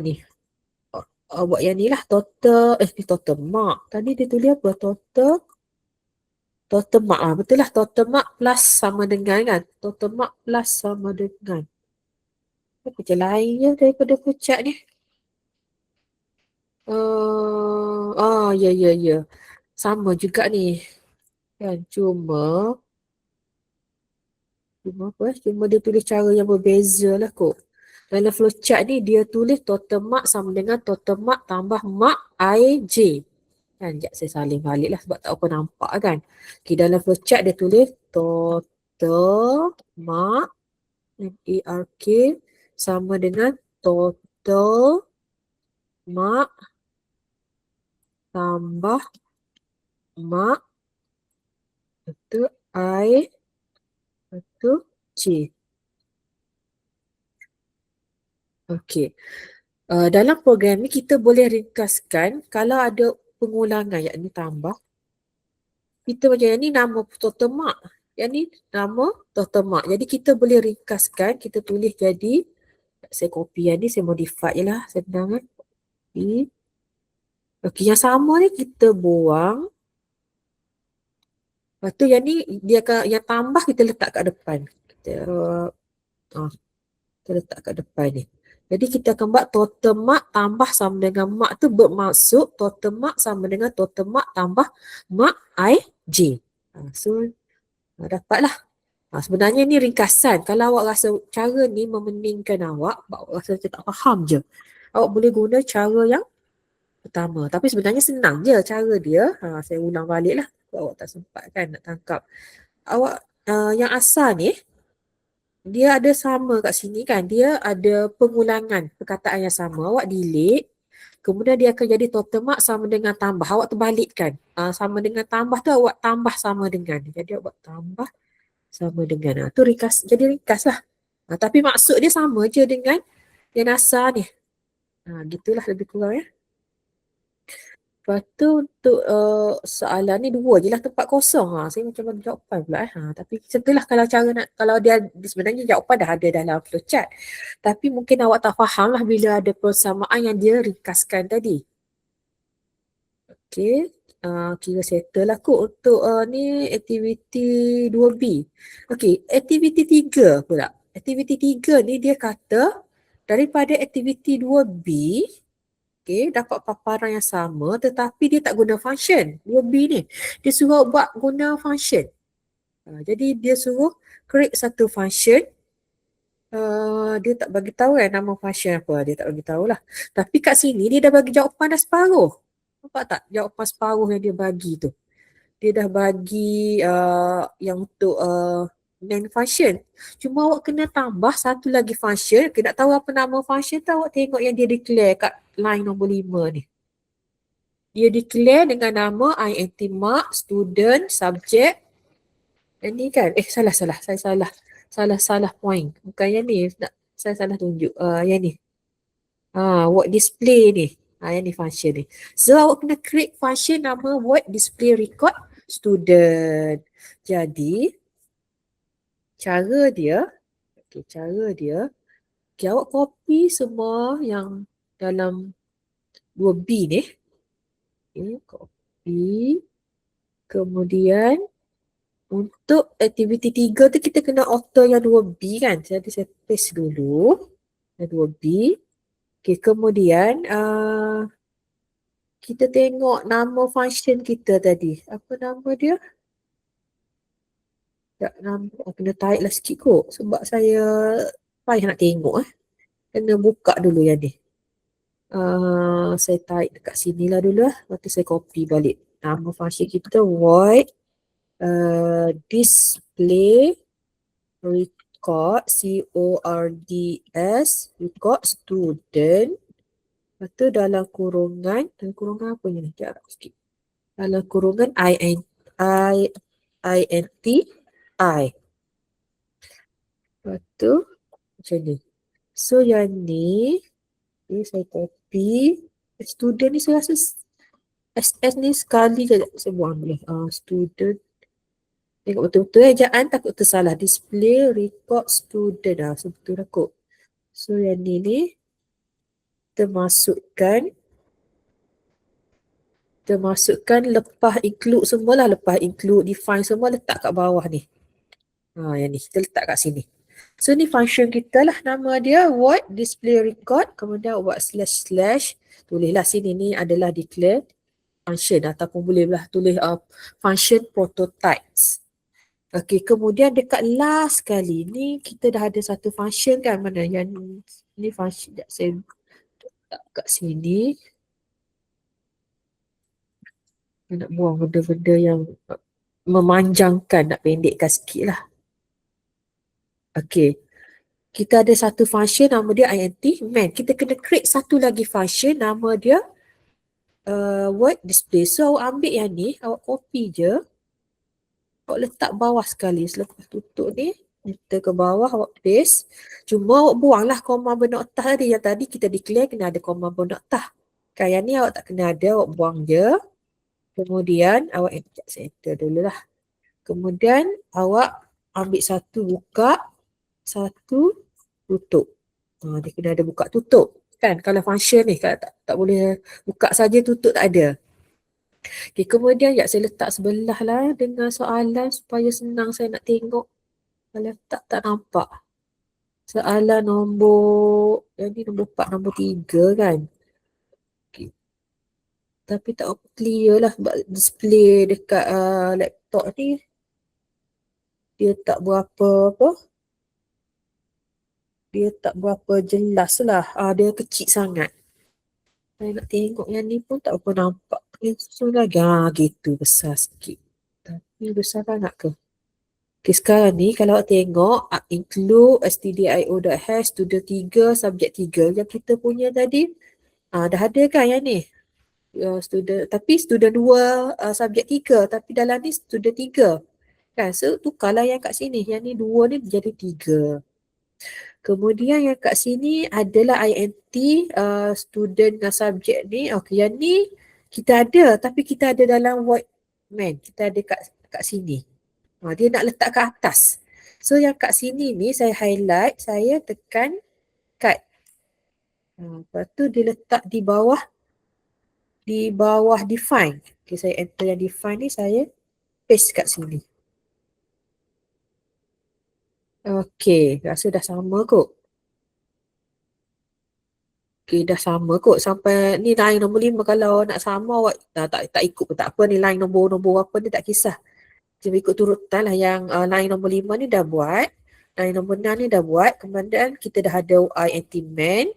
Ni. Buat yang ni lah. Total mark. Tadi dia tulis apa? Total mark. Betul lah. Total mark plus sama dengan kan? Total mark plus sama dengan. Apa je lain je daripada flowchart ni? Ya. Sama juga ni. Kan? Cuma apa? Cuma dia tulis cara yang berbeza lah kot. Dalam flowchart ni dia tulis total mark sama dengan total mark tambah mark IJ. Kan? Sekejap saya salin balik lah sebab tak apa nampak kan. Okay, dalam flowchart dia tulis total mark MARK sama dengan total mark tambah mark itu I itu J. Okey. Dalam program ni kita boleh ringkaskan kalau ada pengulangan, yakni tambah. Kita macam yang ni nama total mark. Yang ni nama total mark. Jadi kita boleh ringkaskan, kita tulis jadi, saya copy yang ni, saya modify je lah, senang kan. Okey, yang sama ni kita buang. Lepas tu yang ni, dia akan, yang tambah kita letak kat depan. Kita letak kat depan ni. Jadi kita akan buat total mark tambah sama dengan mark tu bermaksud total mark sama dengan total mark tambah mark IJ. So, dapatlah. Sebenarnya ni ringkasan. Kalau awak rasa cara ni memeningkan awak rasa macam tak faham je. awak boleh guna cara yang pertama. Tapi sebenarnya senang je cara dia. Saya ulang balik lah. Awak tak sempat kan nak tangkap. Awak yang asal ni, dia ada sama kat sini kan. Dia ada pengulangan perkataan yang sama. Awak delete. Kemudian dia akan jadi total mark sama dengan tambah. Awak terbalikkan. Sama dengan tambah tu awak tambah sama dengan. Jadi awak tambah sama dengan. Tu ringkas. Jadi ringkas lah. Tapi maksud dia sama je dengan yang asal ni. Gitulah lebih kurang ya. Lepas tu untuk soalan ni dua je lah tempat kosong. Saya macam bagi jawapan pula. Tapi macam tu lah kalau cara nak, kalau dia sebenarnya jawapan dah ada dalam flowchart. Tapi mungkin awak tak faham lah bila ada persamaan yang dia ringkaskan tadi. Okey. Kira settle lah kot untuk ni aktiviti 2B. Okey, aktiviti 3 pula. Aktiviti 3 ni dia kata daripada aktiviti 2B, okay, dapat paparan yang sama tetapi dia tak guna function. 2B ni. Dia suruh buat guna function. Jadi dia suruh create satu function. Dia tak bagi tahu nama function apa. Dia tak bagi tahu lah. Tapi kat sini dia dah bagi jawapan dah separuh. Nampak tak jawapan separuh yang dia bagi tu? Dia dah bagi yang untuk main function. Cuma awak kena tambah satu lagi function. Nak tahu apa nama function tu, awak tengok yang dia declare kat line nombor 5 ni. Dia declare dengan nama int mark, student, subject. Ini kan, salah. Saya salah point. Bukan yang ni, saya salah tunjuk. Yang ni. Word display ni. Yang ni function ni. So, awak kena create function nama word display record student. Jadi, cara dia, awak copy semua yang dalam 2B ni. Copy. Kemudian, untuk aktiviti 3 tu kita kena alter yang 2B kan. Jadi saya paste dulu. Yang 2B. Okay, kemudian kita tengok nama function kita tadi. Apa nama dia? Tak nampak. Kena tarik lah sikit kot. Sebab saya payah nak tengok. Kena buka dulu yang ni. Saya tarik dekat sini lah dulu. Lepas tu saya copy balik. Nama function kita void display record CORDS record student. Lepas tu dalam kurungan apa ni? Sekejap sikit. Dalam kurungan INT I. Lepas tu macam ni. So yang ni saya copy. Student ni saya rasa SS ni sekali je saya buang dulu. Student. Tengok betul-betul ejaan takut tersalah. Display record student. Betul lah kot. So yang ni kita masukkan lepas include semualah. Lepas include, define semua letak kat bawah ni. Yang ni kita letak kat sini. So ni function kita lah, nama dia void display record, kemudian buat // tulislah sini ni adalah declare function ataupun bolehlah tulis function prototypes. Okey, kemudian dekat last kali ni kita dah ada satu function kan, mana yang ni function saya letak kat sini. Saya nak buang benda-benda yang memanjangkan, nak pendekkan sikit lah. Okey. Kita ada satu function nama dia int main. Kita kena create satu lagi function nama dia word display. So awak ambil yang ni, awak copy je. Awak letak bawah sekali. Selepas tutup ni, enter ke bawah, awak paste. Cuma awak buanglah koma bernotah tadi. Yang tadi kita declare kena ada koma bernotah. Kan yang ni awak tak kena ada, awak buang je. Kemudian awak enter dululah. Kemudian awak ambil satu buka, satu tutup. Dia kena ada buka tutup. Kan kalau function ni kalau tak boleh buka saja, tutup tak ada. Okay, kemudian saya letak sebelah lah dengan soalan supaya senang saya nak tengok. Kalau tak nampak. Soalan nombor, yang ni nombor 4, nombor 3 kan. Okay. Tapi tak clear lah sebab display dekat laptop ni. Dia tak berapa jelas lah. Dia kecil sangat. Saya nak tengok yang ni pun tak apa nampak. So lagi. Gitu besar sikit. Tapi besar sangat ke? Okay, sekarang ni kalau awak tengok include stdio.hash student 3 subjek 3 yang kita punya tadi dah ada kan yang ni tapi student 2 subjek 3 tapi dalam ni student 3 kan, so tukarlah yang kat sini, yang ni 2 ni jadi 3. Kemudian yang kat sini adalah INT student dengan subjek ni. Okay, yang ni kita ada tapi kita ada dalam void main, kita ada kat sini. Dia nak letak kat atas. So yang kat sini ni saya highlight, saya tekan cut. Lepas tu dia letak di bawah define. Okay, saya enter yang define ni, saya paste kat sini. Okay, rasa dah sama kot. Okay, dah sama kot. Sampai ni line nombor 5. Kalau nak sama awak tak ikut pun tak apa. Ni line nombor apa ni tak kisah. Cuma ikut turutan lah. Yang line nombor 5 ni dah buat. Line nombor 6 ni dah buat. Kemudian kita dah ada INT main.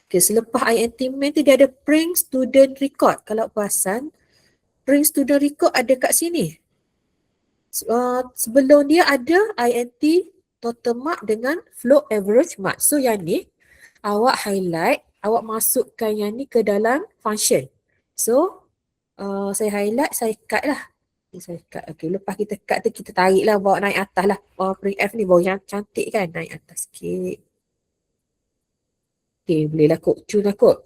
Okay, selepas INT main tu dia ada print student record. Kalau perasan, print student record ada kat sini. Sebelum dia ada INT total mark dengan float average mark. So yang ni awak highlight, awak masukkan yang ni ke dalam function. So saya highlight, saya cut lah. Saya cut. Okay, lepas kita cut tu kita tarik lah, bawa naik atas lah. Printf ni bawa yang cantik kan, naik atas sikit. Okay, bolehlah kot, cun lah kot.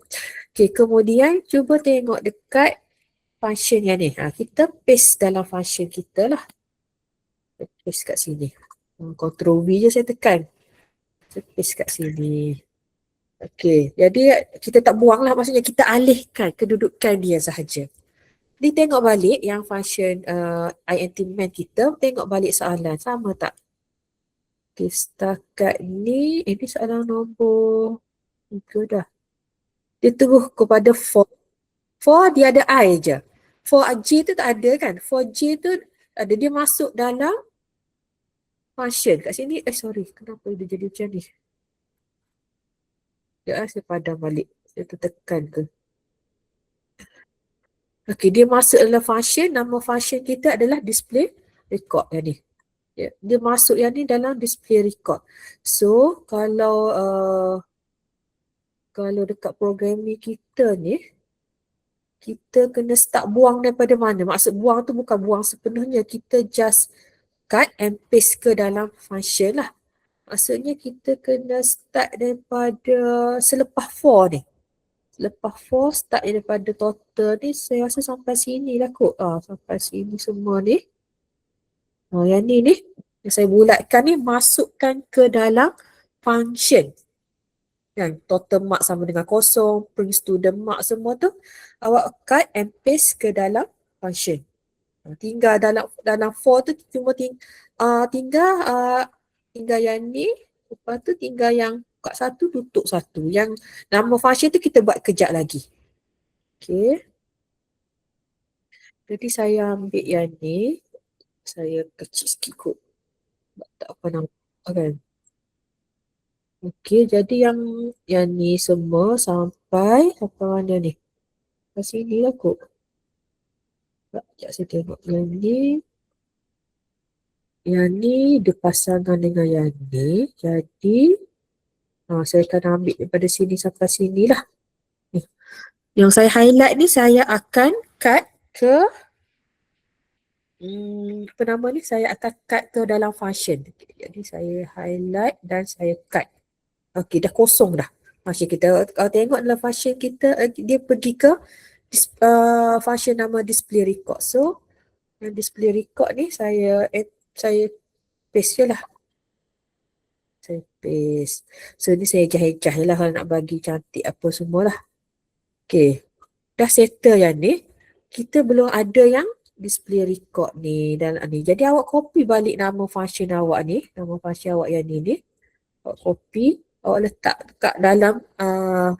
Okay, kemudian cuba tengok dekat function yang ni. Kita paste dalam function kita lah. Paste kat sini. Ctrl V je saya tekan. Saya paste kat sini. Okay, jadi kita tak buang lah, maksudnya kita alihkan kedudukan dia sahaja. Dia tengok balik yang function INT main kita, tengok balik soalan, sama tak? Okay, setakat ni, ini soalan nombor 3 dah. Dia terus kepada 4. 4 dia ada I je. 4J tu tak ada kan? 4J tu ada, dia masuk dalam function. Kat sini, sorry, kenapa dia jadi macam ni? Sekejap saya padam balik. Saya tertekan ke? Okay, dia masuk dalam function. Nama function kita adalah display record yang ni. Dia masuk yang ni dalam display record. So, kalau dekat programming kita ni, kita kena start buang daripada mana? Maksud buang tu bukan buang sepenuhnya. Kita just cut and paste ke dalam function lah. Maksudnya kita kena start daripada selepas 4 ni. Selepas 4 start daripada total ni, saya rasa sampai sini lah kot. Sampai sini semua ni. Yang ni yang saya bulatkan ni masukkan ke dalam function. Yang total mark sama dengan kosong, print student mark semua tu awak cut and paste ke dalam function. Tinggal dalam 4 tu cuma tinggal yang ni, lepas tu tinggal yang kat satu tutup satu. Yang nama function tu kita buat kejap lagi. Okay. Jadi saya ambil yang ni, saya kecil sikit kot. Tak apa nampak kan. Okey, jadi yang ni semua sampai mana ni? Kat sini lah kot. Sekejap saya tengok yang ni. Yang ni dia pasangan dengan yang ni. Jadi saya akan ambil daripada sini sampai sini lah. Yang saya highlight ni saya akan cut ke apa nama ni? Saya akan cut ke dalam function. Jadi saya highlight dan saya cut. Okey, dah kosong dah. Function kita. Kalau tengok dalam function kita, dia pergi ke function nama display record. So, yang display record ni saya paste je lah. Saya paste. So, ni saya jahit-jahit lah kalau nak bagi cantik apa semua lah. Okay. Dah settle yang ni. Kita belum ada yang display record ni dan ni. Jadi, awak copy balik nama function awak ni. Nama function awak yang ni. Awak copy. Awak letak kat dalam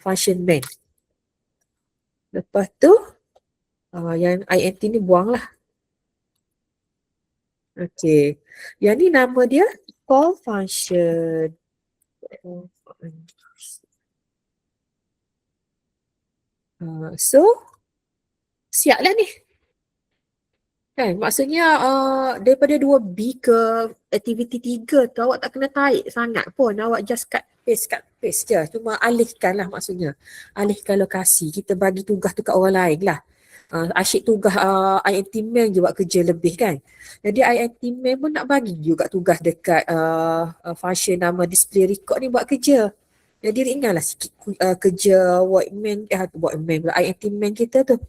function main. Lepas tu, yang INT ni buang lah. Okay. Yang ni nama dia call function. So siap lah ni. Kan, maksudnya daripada 2B ke aktiviti 3 tu awak tak kena tarik sangat pun. Awak just cut paste je. Cuma alihkan lah maksudnya. Alihkan lokasi. Kita bagi tugas tu kat orang lain lah. Asyik tugas INT man je buat kerja lebih kan. Jadi INT man pun nak bagi juga tugas dekat function nama display record ni buat kerja. Jadi ringanlah sikit kerja workman, workman pula, INT man kita tu.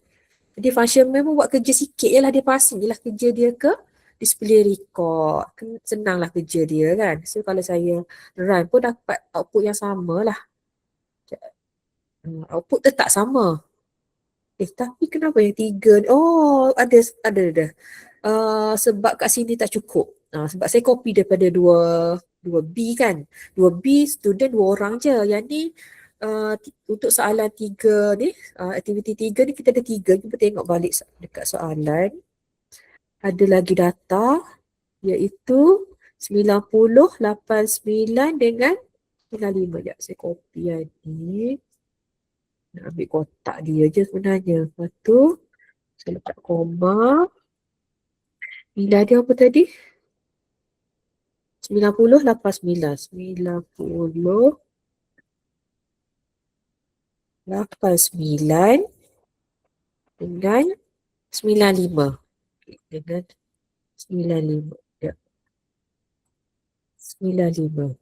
Jadi function man pun buat kerja sikit je lah, dia passing je lah kerja dia ke display record. Senang lah kerja dia kan. So kalau saya run pun dapat output yang sama lah. Output tetap sama. Tapi kenapa yang 3 ni? Oh, ada. Sebab kat sini tak cukup. Sebab saya copy daripada 2B kan. 2B student 2 orang je. Yang ni untuk soalan 3 ni, aktiviti 3 ni kita ada 3. Kita tengok balik dekat soalan. Ada lagi data iaitu 90, 89 dengan 95. Sekejap saya copy yang ni. Nak ambil kotak dia je sebenarnya. Lepas tu saya letak koma. Nilai dia apa tadi? 90, 89. 90, 89 dengan 95. Dengan 95. Ya. 95.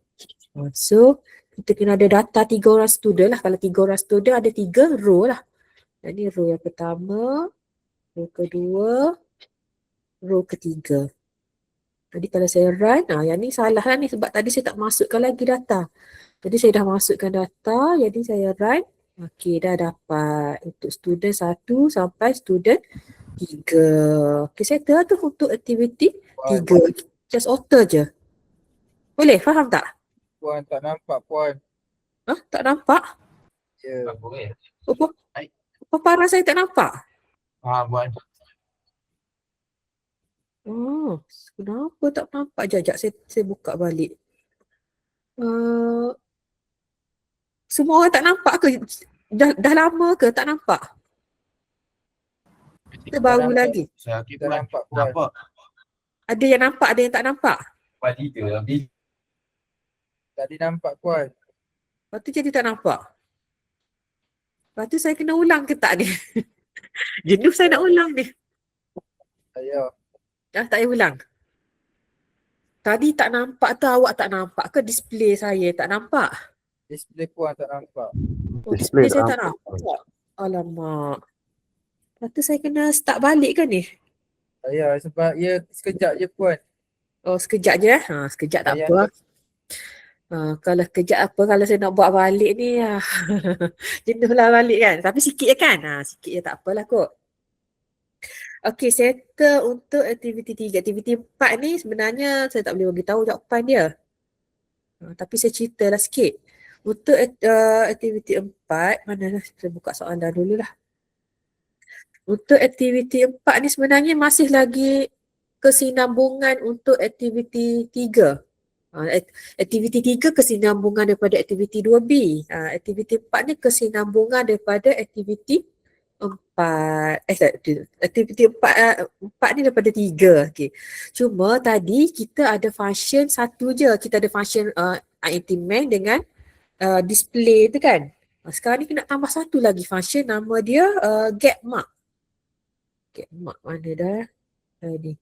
So, kita kena ada data 3 orang student lah. Kalau 3 orang student ada 3 row lah. Ini row yang pertama, row kedua, row ketiga. Jadi kalau saya run, yang ni salah lah ni sebab tadi saya tak masukkan lagi data. Jadi saya dah masukkan data, jadi saya run. Okey, dah dapat untuk student 1 sampai student 3. Okey, settle tu untuk aktiviti 3. Just alter je. Boleh, faham tak? Puan tak nampak puan. Tak nampak? Ya. Paparan saya tak nampak? Puan. Oh, kenapa tak nampak? Sekejap, saya buka balik. Semua orang tak nampak ke? Dah lama ke tak nampak? Kita baru lagi. Kita nampak puan. Ada yang nampak, ada yang tak nampak? Tadi nampak puan. Lepas tu jadi tak nampak? Lepas tu saya kena ulang ke tak ni? Jenuh saya nak ulang ni. Ayo. Tak payah ulang. Tadi tak nampak tu awak tak nampak ke display saya tak nampak? Display puan tak nampak. Display saya tak nampak. Alamak. Lepas tu saya kena start balik ke ni? Ya, sebab sekejap je puan. Oh, sekejap je. Sekejap tak apa. Kalau sekejap apa, kalau saya nak buat balik ni, jenuh lah balik kan. Tapi sikit je kan? Sikit je tak apalah kot. Okey, settle untuk aktiviti 3. Aktiviti 4 ni sebenarnya saya tak boleh beritahu jawapan dia. Tapi saya ceritalah sikit. Untuk aktiviti 4, mana lah, saya buka soalan dulu lah. Untuk aktiviti 4 ni sebenarnya masih lagi kesinambungan untuk aktiviti 3. Aktiviti 3 kesinambungan daripada aktiviti 2B. Aktiviti 4 ni kesinambungan daripada aktiviti 4. Aktiviti 4 ni daripada 3. Okay. Cuma tadi kita ada function satu je. Kita ada function INT man dengan display tu kan. Sekarang ni kena tambah satu lagi function, nama dia get mark. Get mark mana dah? Ni.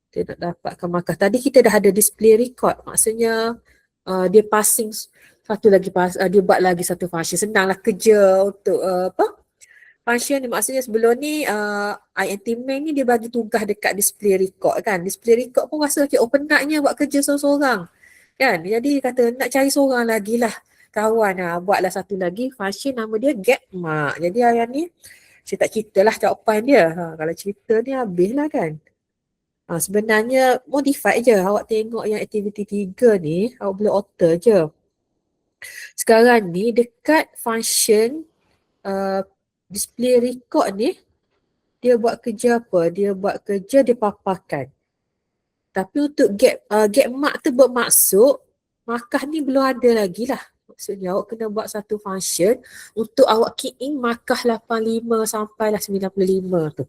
Kita nak dapatkan markah. Tadi kita dah ada display record. Maksudnya dia passing satu lagi, dia buat lagi satu function. Senanglah kerja untuk function ni. Maksudnya sebelum ni INT man ni dia bagi tugas dekat display record kan. Display record pun rasa macam penatnya buat kerja seorang-seorang. Kan? Jadi kata nak cari seorang lagi lah. Kawan buatlah satu lagi function nama dia get mark. Jadi hari ni saya tak ceritalah jawapan dia. Kalau cerita ni habislah kan. Sebenarnya modify je. Awak tengok yang aktiviti 3 ni, awak boleh alter je. Sekarang ni dekat function display record ni, dia buat kerja apa? Dia buat kerja dia paparkan. Tapi untuk get mark tu bermaksud markah ni belum ada lagi lah. Maksudnya awak kena buat satu function untuk awak key in markah 85 sampailah 95 tu.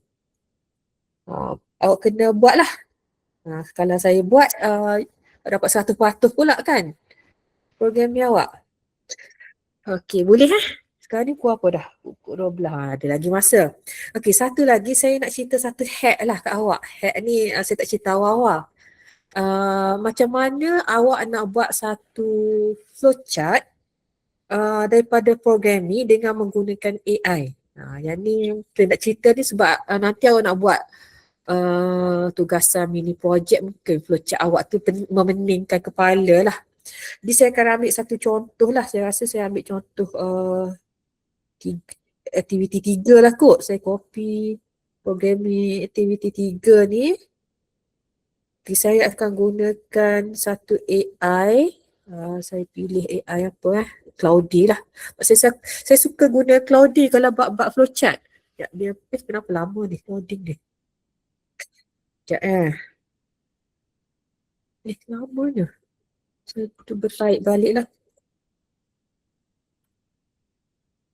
Awak kena buat lah. Kalau saya buat, dapat 100% pula kan program ni awak. Okey, boleh Sekarang ni pukul apa dah? Pukul 12. Ada lagi masa. Okey, satu lagi saya nak cerita satu hack lah kat awak. Hack ni saya tak cerita awal-awal. Macam mana awak nak buat satu flowchart daripada program ni dengan menggunakan AI. Yang ni saya nak cerita ni sebab nanti awak nak buat tugasan mini project, mungkin flowchart awak tu memeningkan kepala lah. Jadi saya akan ambil satu contoh lah. Saya rasa saya ambil contoh aktiviti 3 lah kot. Saya copy programming aktiviti 3 ni. Okay, saya akan gunakan satu AI. Saya pilih AI apa Cloudy lah. Saya suka guna Cloudy kalau buat flowchart. Ya, dia kenapa lama ni loading ni. Sekejap lamanya. Saya tu bertarik balik lah.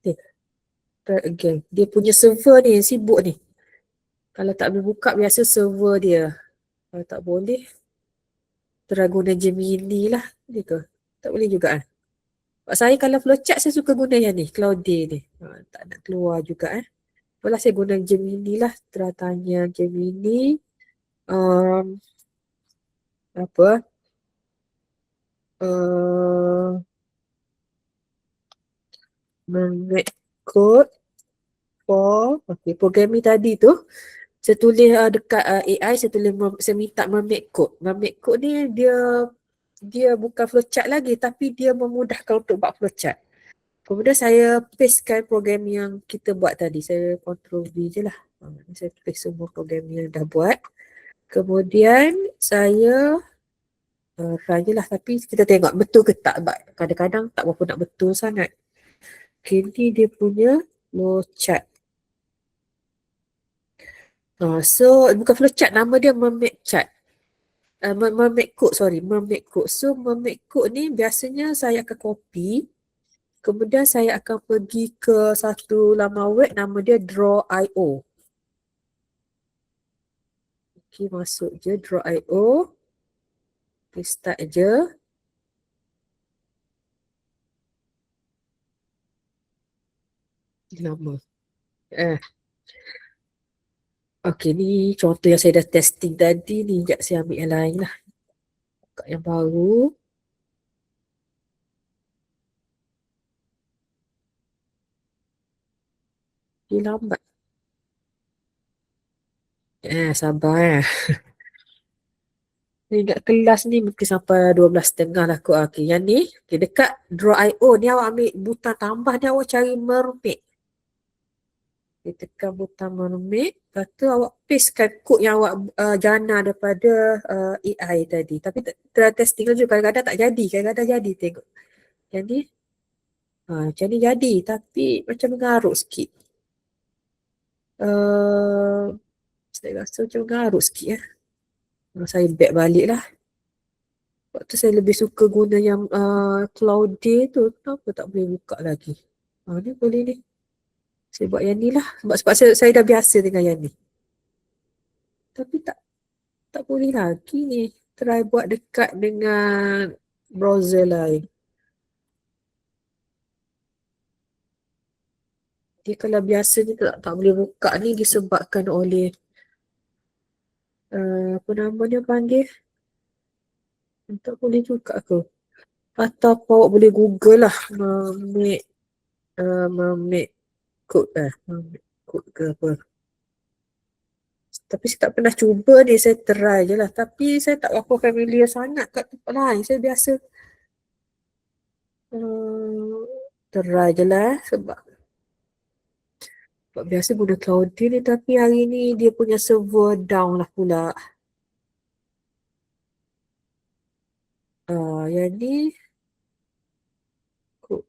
Okay. Try again. Dia punya server ni sibuk ni. Kalau tak boleh buka biasa server dia. Kalau tak boleh try guna Gemini lah. Boleh ke? Tak boleh juga Sebab saya kalau flowchart saya suka guna yang ni, Cloudy ni. Tak nak keluar juga Apalah saya guna Gemini lah. Try tanya Gemini. Apa? Make code for programming tadi tu. Saya tulis dekat AI, saya minta memake code. Memake code ni dia bukan flowchart lagi tapi dia memudahkan untuk buat flowchart. Kemudian saya pastekan program yang kita buat tadi. Saya Ctrl V je lah. Saya paste semua program yang dah buat. Kemudian saya try je lah. Tapi kita tengok betul ke tak. Kadang-kadang tak berapa nak betul sangat. Okay, ni dia punya flowchart. So bukan flowchart, nama dia memake chart. Memake code. So memake code ni biasanya saya akan copy. Kemudian saya akan pergi ke satu laman web nama dia Draw.io. Okay, masuk je Draw.io. Okay, start je. Lama. Okay, ni contoh yang saya dah testing tadi ni. Sekejap saya ambil yang lain lah. Buka yang baru. Dia lambat. Sabar Ni kat kelas ni mungkin sampai 12.30 lah kot. Okay, yang ni dekat Draw.io ni awak ambil butang tambah ni awak cari mermaid. Okay, tekan butang mermaid. Lepas tu awak pastekan kod yang awak jana daripada AI tadi. Tapi testing juga kadang-kadang tak jadi. Kadang-kadang jadi tengok. Yang ni macam ni jadi. Tapi macam mengarut sikit. Saya rasa macam mengarut sikit saya back balik lah. Sebab tu saya lebih suka guna yang Cloudy tu. Kenapa tak boleh buka lagi? Ni boleh ni. Saya buat yang ni lah. Sebab saya dah biasa dengan yang ni. Tapi tak boleh lagi ni. Try buat dekat dengan browser lain. Dia kalau biasa ni tak boleh buka ni disebabkan oleh apa nama dia panggil? Tak boleh juga ke? Atau awak boleh Google lah make code code ke apa. Tapi saya tak pernah cuba ni, saya try je lah. Tapi saya tak berapa familiar sangat kat tempat lain. Saya biasa try je lah sebab biasa guna Cloudy ni tapi hari ni dia punya server down lah pula. Yang ni code.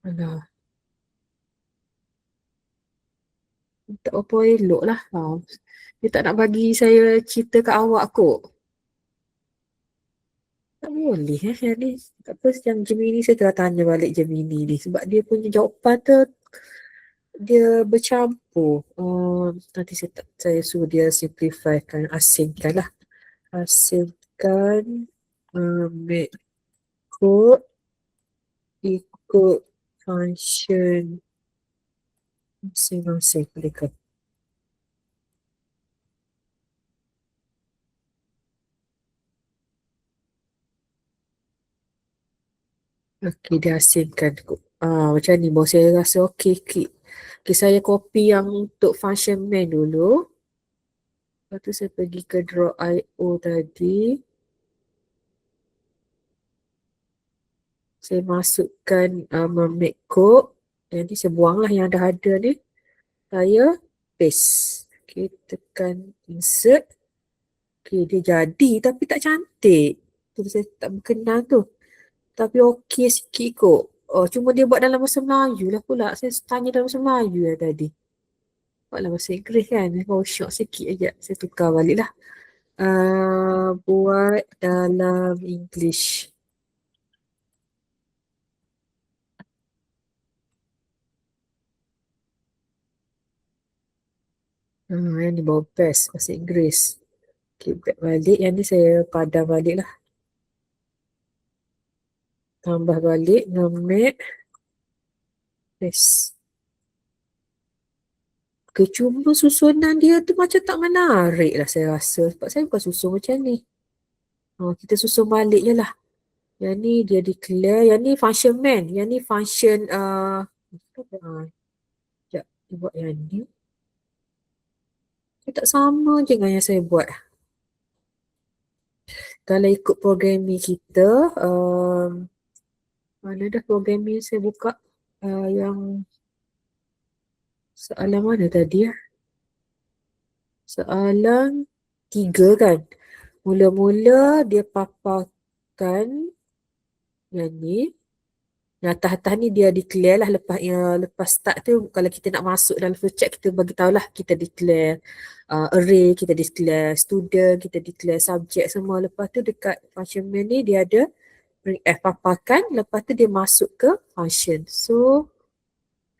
Mana? Tak apa elok lah. Dia tak nak bagi saya cerita kat awak kot. Tak boleh yang ni. Tak apa, yang Gemini saya telah tanya balik Gemini ni. Sebab dia punya jawapan tu dia bercampur. Nanti saya suruh dia simplifykan, asingkan lah. Asingkan make code ikut function masing-masing mereka. Okey, dia asingkan. Macam ni, bos saya rasa okey. Okey, saya copy yang untuk function main dulu. Lepas tu saya pergi ke draw IO tadi. Saya masukkan make code. Yang ni saya buanglah yang dah ada ni. Saya paste. Okey, tekan insert. Okey, dia jadi tapi tak cantik. Tu saya tak berkenan tu. Tapi okey sikit kot. Oh, cuma dia buat dalam bahasa Melayu lah pula. Saya tanya dalam bahasa Melayu lah tadi. Buat dalam bahasa Inggeris kan. Oh, syok sikit aja. Saya tukar balik lah. Buat dalam English. Yang ni bawa best bahasa Inggeris. Okay, back balik. Yang ni saya padam balik lah. Tambah balik. Nge-make. Yes. Okay, cuma susunan dia tu macam tak menarik lah saya rasa. Sebab saya bukan susun macam ni. Kita susun balik je lah. Yang ni dia declare. Yang ni function main. Yang ni function sekejap, dia buat yang ni. Dia tak sama je dengan yang saya buat. Kalau ikut programming kita, mana dah programming saya buka yang soalan mana tadi ya? Soalan 3 kan. Mula-mula dia paparkan yang ni. Yang atas-atas ni dia declare lah lepas start tu kalau kita nak masuk dalam flowchart kita bagi tahulah kita declare array, kita declare student, kita declare subject semua. Lepas tu dekat function main ni dia ada printf paparkan, lepas tu dia masuk ke function. So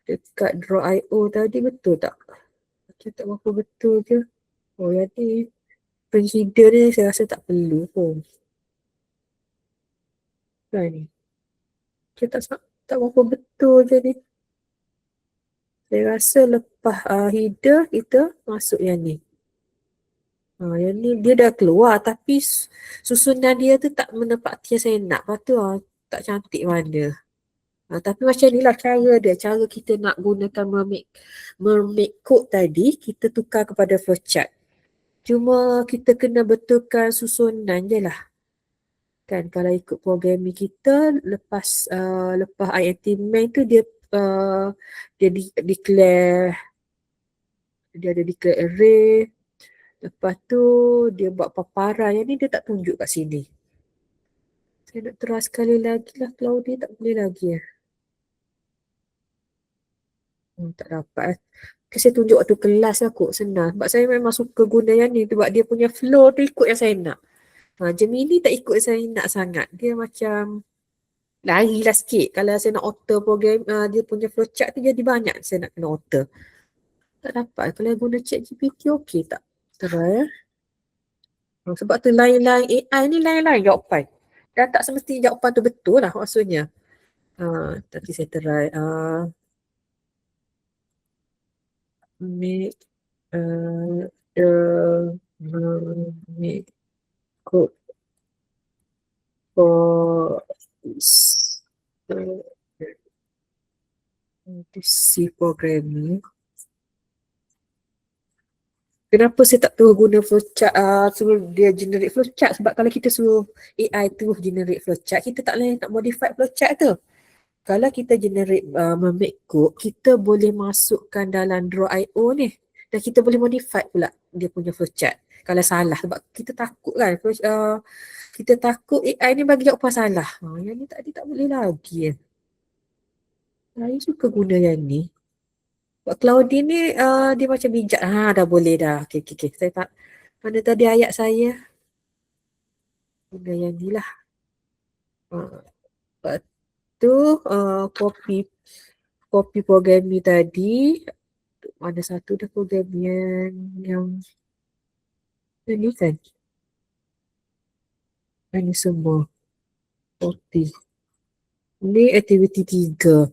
dekat draw IO tadi betul tak? Macam tak berapa betul je. Oh yang ni print header ni saya rasa tak perlu pun. Kan ni. Kita tak berapa betul je ni. Saya rasa lepas header kita masuk yang ni. Yang ni dia dah keluar tapi susunan dia tu tak menepati yang saya nak. Lepas tu tak cantik mana. Tapi macam ni lah cara dia. Cara kita nak gunakan mermake code tadi, kita tukar kepada flowchart. Cuma kita kena betulkan susunan je lah. Kan kalau ikut programming kita, lepas INT main tu dia declare, dia ada declare array. Lepas tu dia buat paparan. Yang ni dia tak tunjuk kat sini. Saya nak terus sekali lagi lah. Kalau dia tak boleh lagi ya. Tak dapat. Okay, saya tunjuk waktu kelas lah kot. Senang. Sebab saya memang suka guna yang ni. Sebab dia punya flow tu ikut yang saya nak. Gemini tak ikut yang saya nak sangat. Dia macam larilah sikit. Kalau saya nak alter program, dia punya flowchart tu jadi banyak saya nak kena alter. Tak dapat. Kalau guna ChatGPT okey tak? Try ya. Sebab tu lain-lain AI ni lain-lain jawapan. Dan tak semestinya jawapan tu betul lah maksudnya. Nanti saya try. Make make code for C programming. Kenapa saya tak terus guna flowchart, suruh dia generate flowchart? Sebab kalau kita suruh AI terus generate flowchart, kita tak boleh nak modify flowchart tu. Kalau kita generate make code, kita boleh masukkan dalam draw IO ni. Dan kita boleh modify pula dia punya flowchart. Kalau salah, sebab kita takut kan. Kita takut AI ni bagi jawapan salah. Yang ni tadi tak boleh lagi. Saya suka guna yang ni. Sebab Claudine ni dia macam bijak. Dah boleh dah. Okay. Saya tak. Mana tadi ayat saya? Guna yang ni lah. Lepas tu copy program ni tadi. Mana satu dah program yang ni kan? Ini semua copy. Ni aktiviti 3.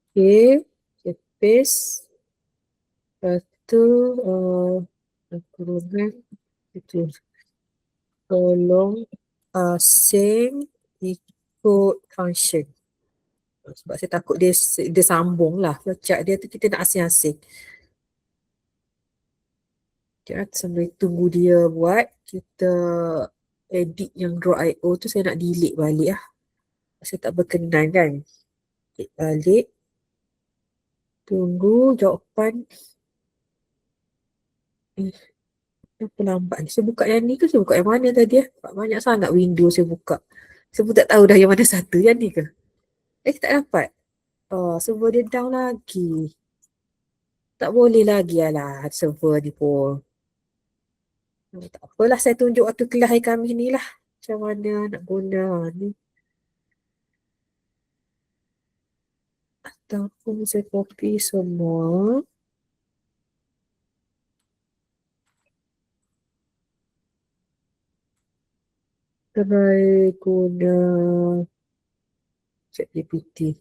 Okay. Saya paste. Lepas tu program itu. Tolong asing ikut function. Sebab saya takut dia sambung lah. Flowchart dia tu kita nak asing-asing. Okay, sambil tunggu dia buat, kita edit yang draw.io tu saya nak delete balik lah. Saya tak berkenan kan. Delete balik. Tunggu jawapan. Kenapa lambat ni? Saya buka yang ni ke saya buka yang mana tadi ya? Banyak sangat window saya buka. Saya pun tak tahu dah yang mana satu. Yang ni ke? Tak dapat. Server dia down lagi. Tak boleh lagi lah server ni pun. Tak apalah, saya tunjuk waktu kelas hari Khamis ni lah. Macam mana nak guna ni. Ataupun saya copy semua. Try guna ChatGPT.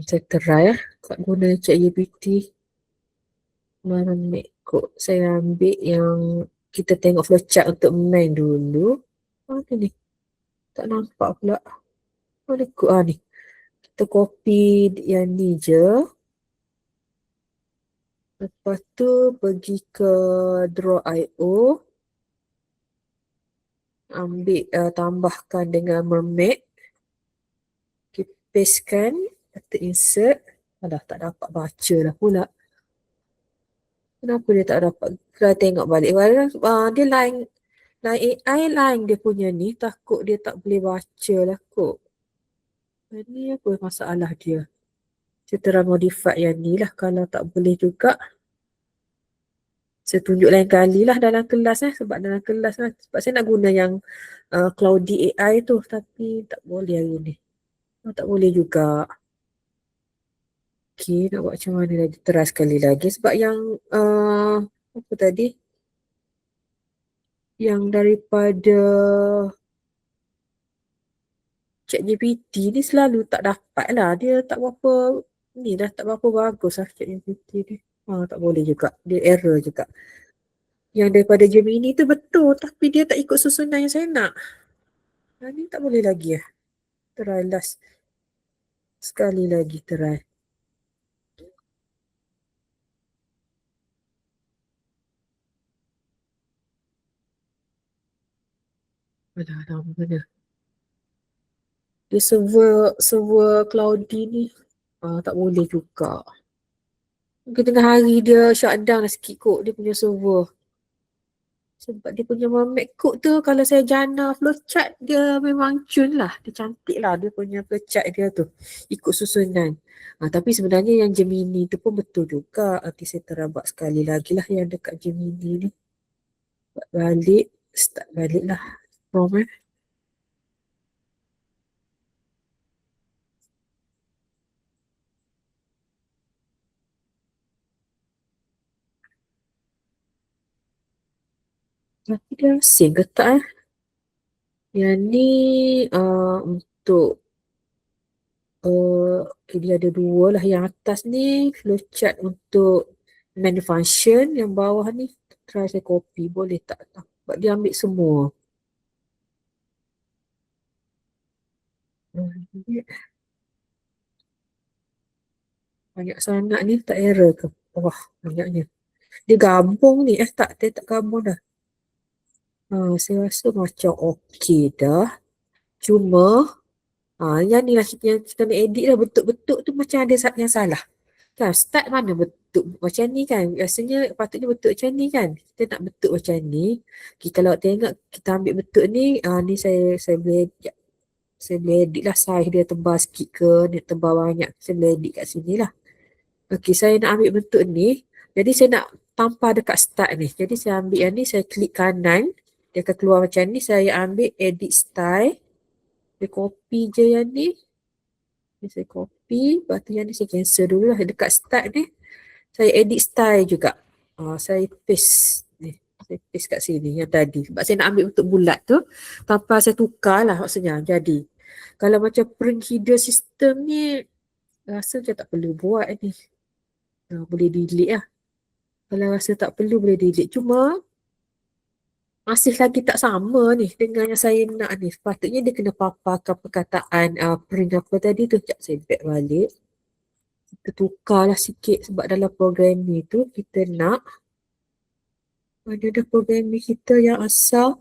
Saya try lah. Kat guna ChatGPT. Mana kok saya ambil yang kita tengok flowchart untuk main dulu. Mana ni? Tak nampak pula. Mana kok ni? Kita copy yang ni je. Lepas tu pergi ke draw.io. Ambil, tambahkan dengan mermaid. Kita pastekan. Kata insert. Alah, tak dapat baca lah pula. Kenapa dia tak dapat? Kita tengok balik. Dia line AI line dia punya ni. Takut dia tak boleh baca lah kot. Ini apa masalah dia? Saya try modify yang ni lah. Kalau tak boleh juga, saya tunjuk lain kali lah dalam kelas sebab dalam kelas lah. Sebab saya nak guna yang Cloudy AI tu. Tapi tak boleh hari ni. Tak boleh juga. Okay, nak buat macam mana lagi? Try sekali lagi. Sebab yang apa tadi? Yang daripada ChatGPT ni selalu tak dapat lah. Dia tak berapa ni dah tak berapa bagus lah ChatGPT ni. Tak boleh juga. Dia error juga. Yang daripada Gemini tu betul tapi dia tak ikut susunan yang saya nak. Ni tak boleh lagi lah. Try last. Sekali lagi try. Mana? Dia server Cloudy ni tak boleh juga. Mungkin tengah hari dia shutdown lah sikit kot dia punya server. Sebab dia punya mermaid code tu kalau saya jana flowchart dia memang cun lah. Dia cantik lah dia punya flowchart dia tu. Ikut susunan. Tapi sebenarnya yang Gemini tu pun betul juga. Nanti saya terabak sekali lagi lah yang dekat Gemini ni. Buat balik. Start balik lah. Prompt Tapi dia asing ke tak Yang ni untuk dia ada dua lah. Yang atas ni flowchart untuk menu function. Yang bawah ni try saya copy. Boleh tak? Sebab dia ambil semua. Banyak sangat ni tak error ke? Wah, banyaknya. Dia gabung ni. Dia tak gabung dah. Saya rasa macam okey dah. Cuma yang ni lah yang kita nak edit lah bentuk-bentuk tu macam ada yang salah. Kan start mana bentuk macam ni kan. Biasanya patutnya bentuk macam ni kan. Kita nak bentuk macam ni. Okay, kalau tengok kita ambil bentuk ni, ni saya boleh saya boleh edit lah size dia tebal sikit ke, ni tebal banyak. Saya boleh edit kat sini lah. Okey, saya nak ambil bentuk ni. Jadi saya nak tampar dekat start ni. Jadi saya ambil yang ni, saya klik kanan. Dia akan keluar macam ni. Saya ambil edit style. Saya copy je yang ni. Saya copy. Lepas tu yang ni saya cancel dulu lah. Dekat start ni, saya edit style juga. Saya paste ni. Saya paste kat sini yang tadi. Sebab saya nak ambil bentuk bulat tu. Tanpa saya tukar lah maksudnya. Jadi, kalau macam print header system ni, rasa macam tak perlu buat ni. Boleh delete lah. Kalau rasa tak perlu boleh delete. Cuma masih lagi tak sama ni dengan yang saya nak ni. Sepatutnya dia kena paparkan perkataan print apa tadi tu. Sekejap saya back balik. Kita tukarlah sikit sebab dalam program ni tu kita nak mana dah program ni kita yang asal.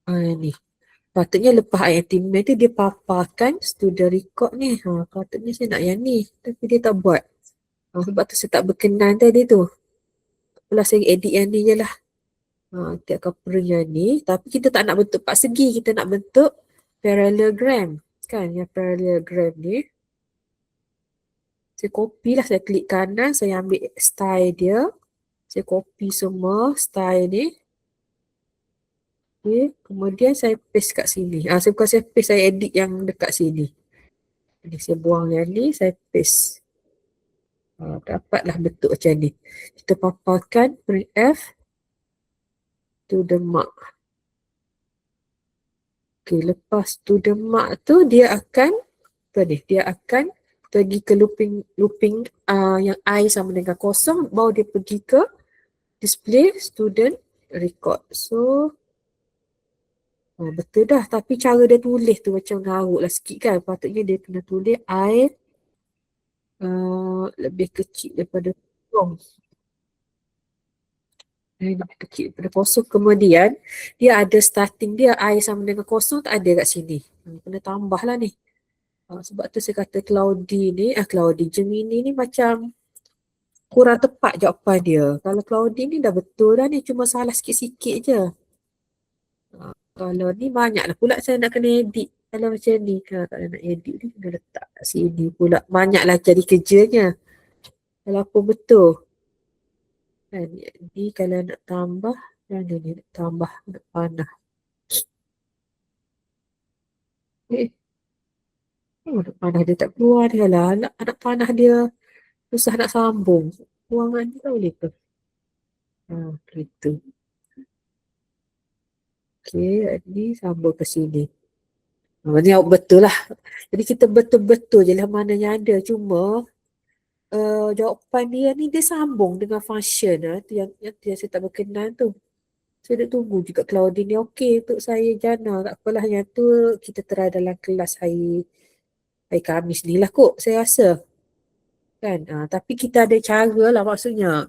Ni. Patutnya lepas HTML tu dia paparkan student record ni. Patutnya saya nak yang ni. Tapi dia tak buat. Sebab tu saya tak berkenan tadi tu. Apalah saya edit yang ni je lah. Kita akan print yang ni. Tapi kita tak nak bentuk empat segi. Kita nak bentuk parallelogram. Kan yang parallelogram ni. Saya copy lah. Saya klik kanan. Saya ambil style dia. Saya copy semua style ni. Okay. Kemudian saya paste kat sini. Bukan saya paste. Saya edit yang dekat sini. Jadi saya buang yang ni. Saya paste. Dapatlah bentuk macam ni. Kita paparkan printf to the mark. Okay, lepas to the mark tu dia akan dia akan pergi ke looping yang I sama dengan kosong, baru dia pergi ke display student record. So betul dah, tapi cara dia tulis tu macam ngarut lah sikit kan. Patutnya dia kena tulis I lebih kecil daripada kosong. Lebih kecil daripada kosong. Kemudian dia ada starting dia I sama dengan kosong, tak ada kat sini. Kena tambah lah ni. Sebab tu saya kata Claude Gemini ni macam kurang tepat jawapan dia. Kalau Claude ni dah betul dah ni, cuma salah sikit-sikit je. Kalau ni banyak lah pula saya nak kena edit. Kalau macam ni, kalau tak nak edit ni, kena letak kat sini pula. Banyak lah jadi kerjanya. Kalau apa betul. Ni kalau nak tambah, mana ni nak tambah, nak panah. Nak panah dia tak keluar dia lah. Nak panah dia susah nak sambung. Buangan dia tak boleh ke? Gitu. Okey, ni sambung ke sini. Ni betul lah. Jadi kita betul-betul je lah mana yang ada. Cuma jawapan dia ni dia sambung dengan function. Tu yang saya tak berkenan tu. Saya nak tunggu juga Claudine ni okey untuk saya jana. Tak apalah yang tu kita try dalam kelas hari Khamis ni lah kot saya rasa. Kan? Tapi kita ada cara lah maksudnya.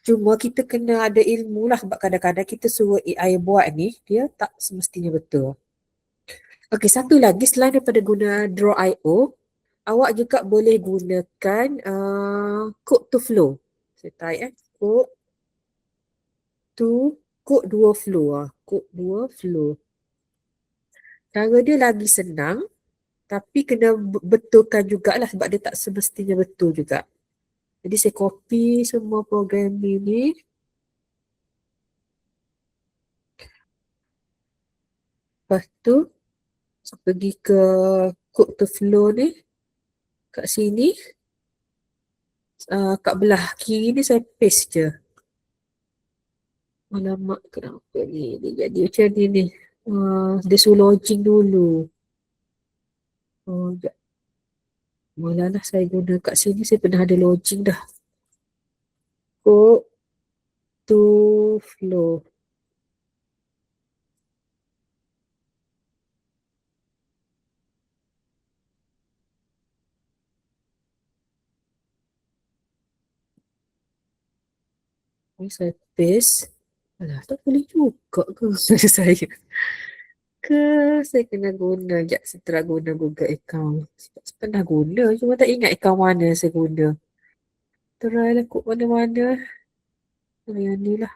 Cuma kita kena ada ilmu lah sebab kadang-kadang kita suruh AI buat ni, dia tak semestinya betul. Okey, satu lagi selain daripada guna Draw.io, awak juga boleh gunakan code to flow. Saya type code 2 flow. Code 2 flow. Cara dia lagi senang tapi kena betulkan jugalah sebab dia tak semestinya betul juga. Jadi saya copy semua program ini. Lepas tu saya pergi ke code to flow ni. Kat sini. Kat belah kiri ni saya paste je. Alamak, kenapa ni? Dia jadi macam ni ni. Dia suruh login dulu. Sekejap. Malah lah saya guna kat sini. Saya pernah ada login dah. Code to flow. Ni saya paste. Alah, tak boleh juga ke saya. ke saya kena guna? Sekejap, saya try guna Google account. Sebab saya pernah guna, cuma tak ingat account mana saya guna. Try lah kod mana-mana. Yang ni lah.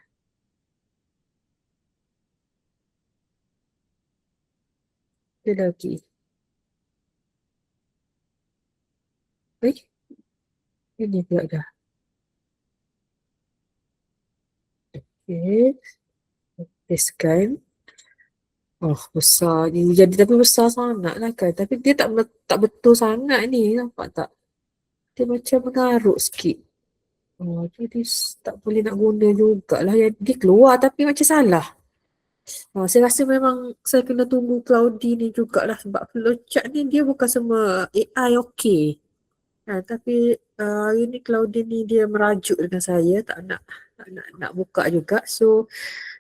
Dia lagi. Eh, ini pula dah. Okay, pastekan. Oh, besar ni. Jadi tapi besar sangat lah kan. Tapi dia tak betul sangat ni. Nampak tak? Dia macam mengarut sikit. Oh, jadi tak boleh nak guna jugalah. Dia keluar tapi macam salah. Saya rasa memang saya kena tunggu Cloudy ni jugalah. Sebab flowchart ni dia bukan semua AI okey. Tapi hari ni Cloudy ni dia merajuk dengan saya. Tak nak buka juga. So,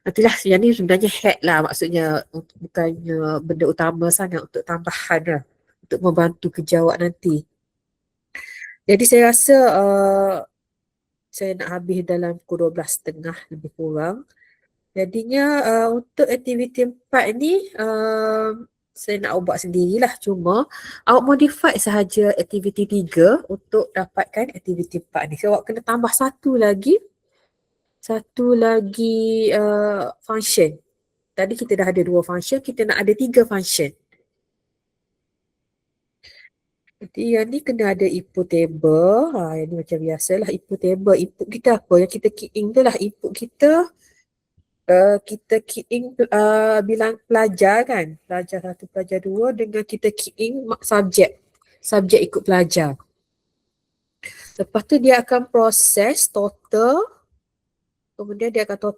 nantilah yang ni sebenarnya hack lah. Maksudnya bukannya benda utama sangat untuk tambahan lah. Untuk membantu kerja awak nanti. Jadi saya rasa saya nak habis dalam pukul 12.30 lebih kurang. Jadinya untuk aktiviti 4 ni saya nak buat sendirilah. Cuma awak modify sahaja aktiviti 3 untuk dapatkan aktiviti 4 ni. So awak kena tambah satu lagi function. Tadi kita dah ada 2 function, kita nak ada 3 function. Jadi yang ni kena ada input table. Yang ni macam biasalah input table. Input kita apa? Yang kita key in tu lah input kita. Kita key in bilang pelajar kan. Pelajar 1, pelajar 2 dengan kita key in subjek. Subjek ikut pelajar. Lepas tu dia akan proses total. Kemudian dia akan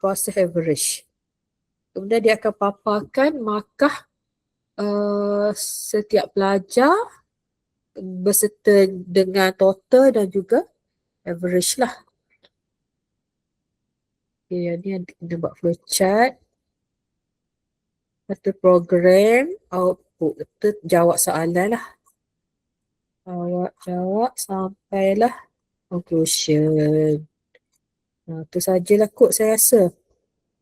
proses average. Kemudian dia akan paparkan markah setiap pelajar berserta dengan total dan juga average lah. Okay, yang ni kita buat flowchart. Satu program output. Itu jawab soalan lah. Awak jawab sampailah conclusion. Itu sajalah kod saya rasa.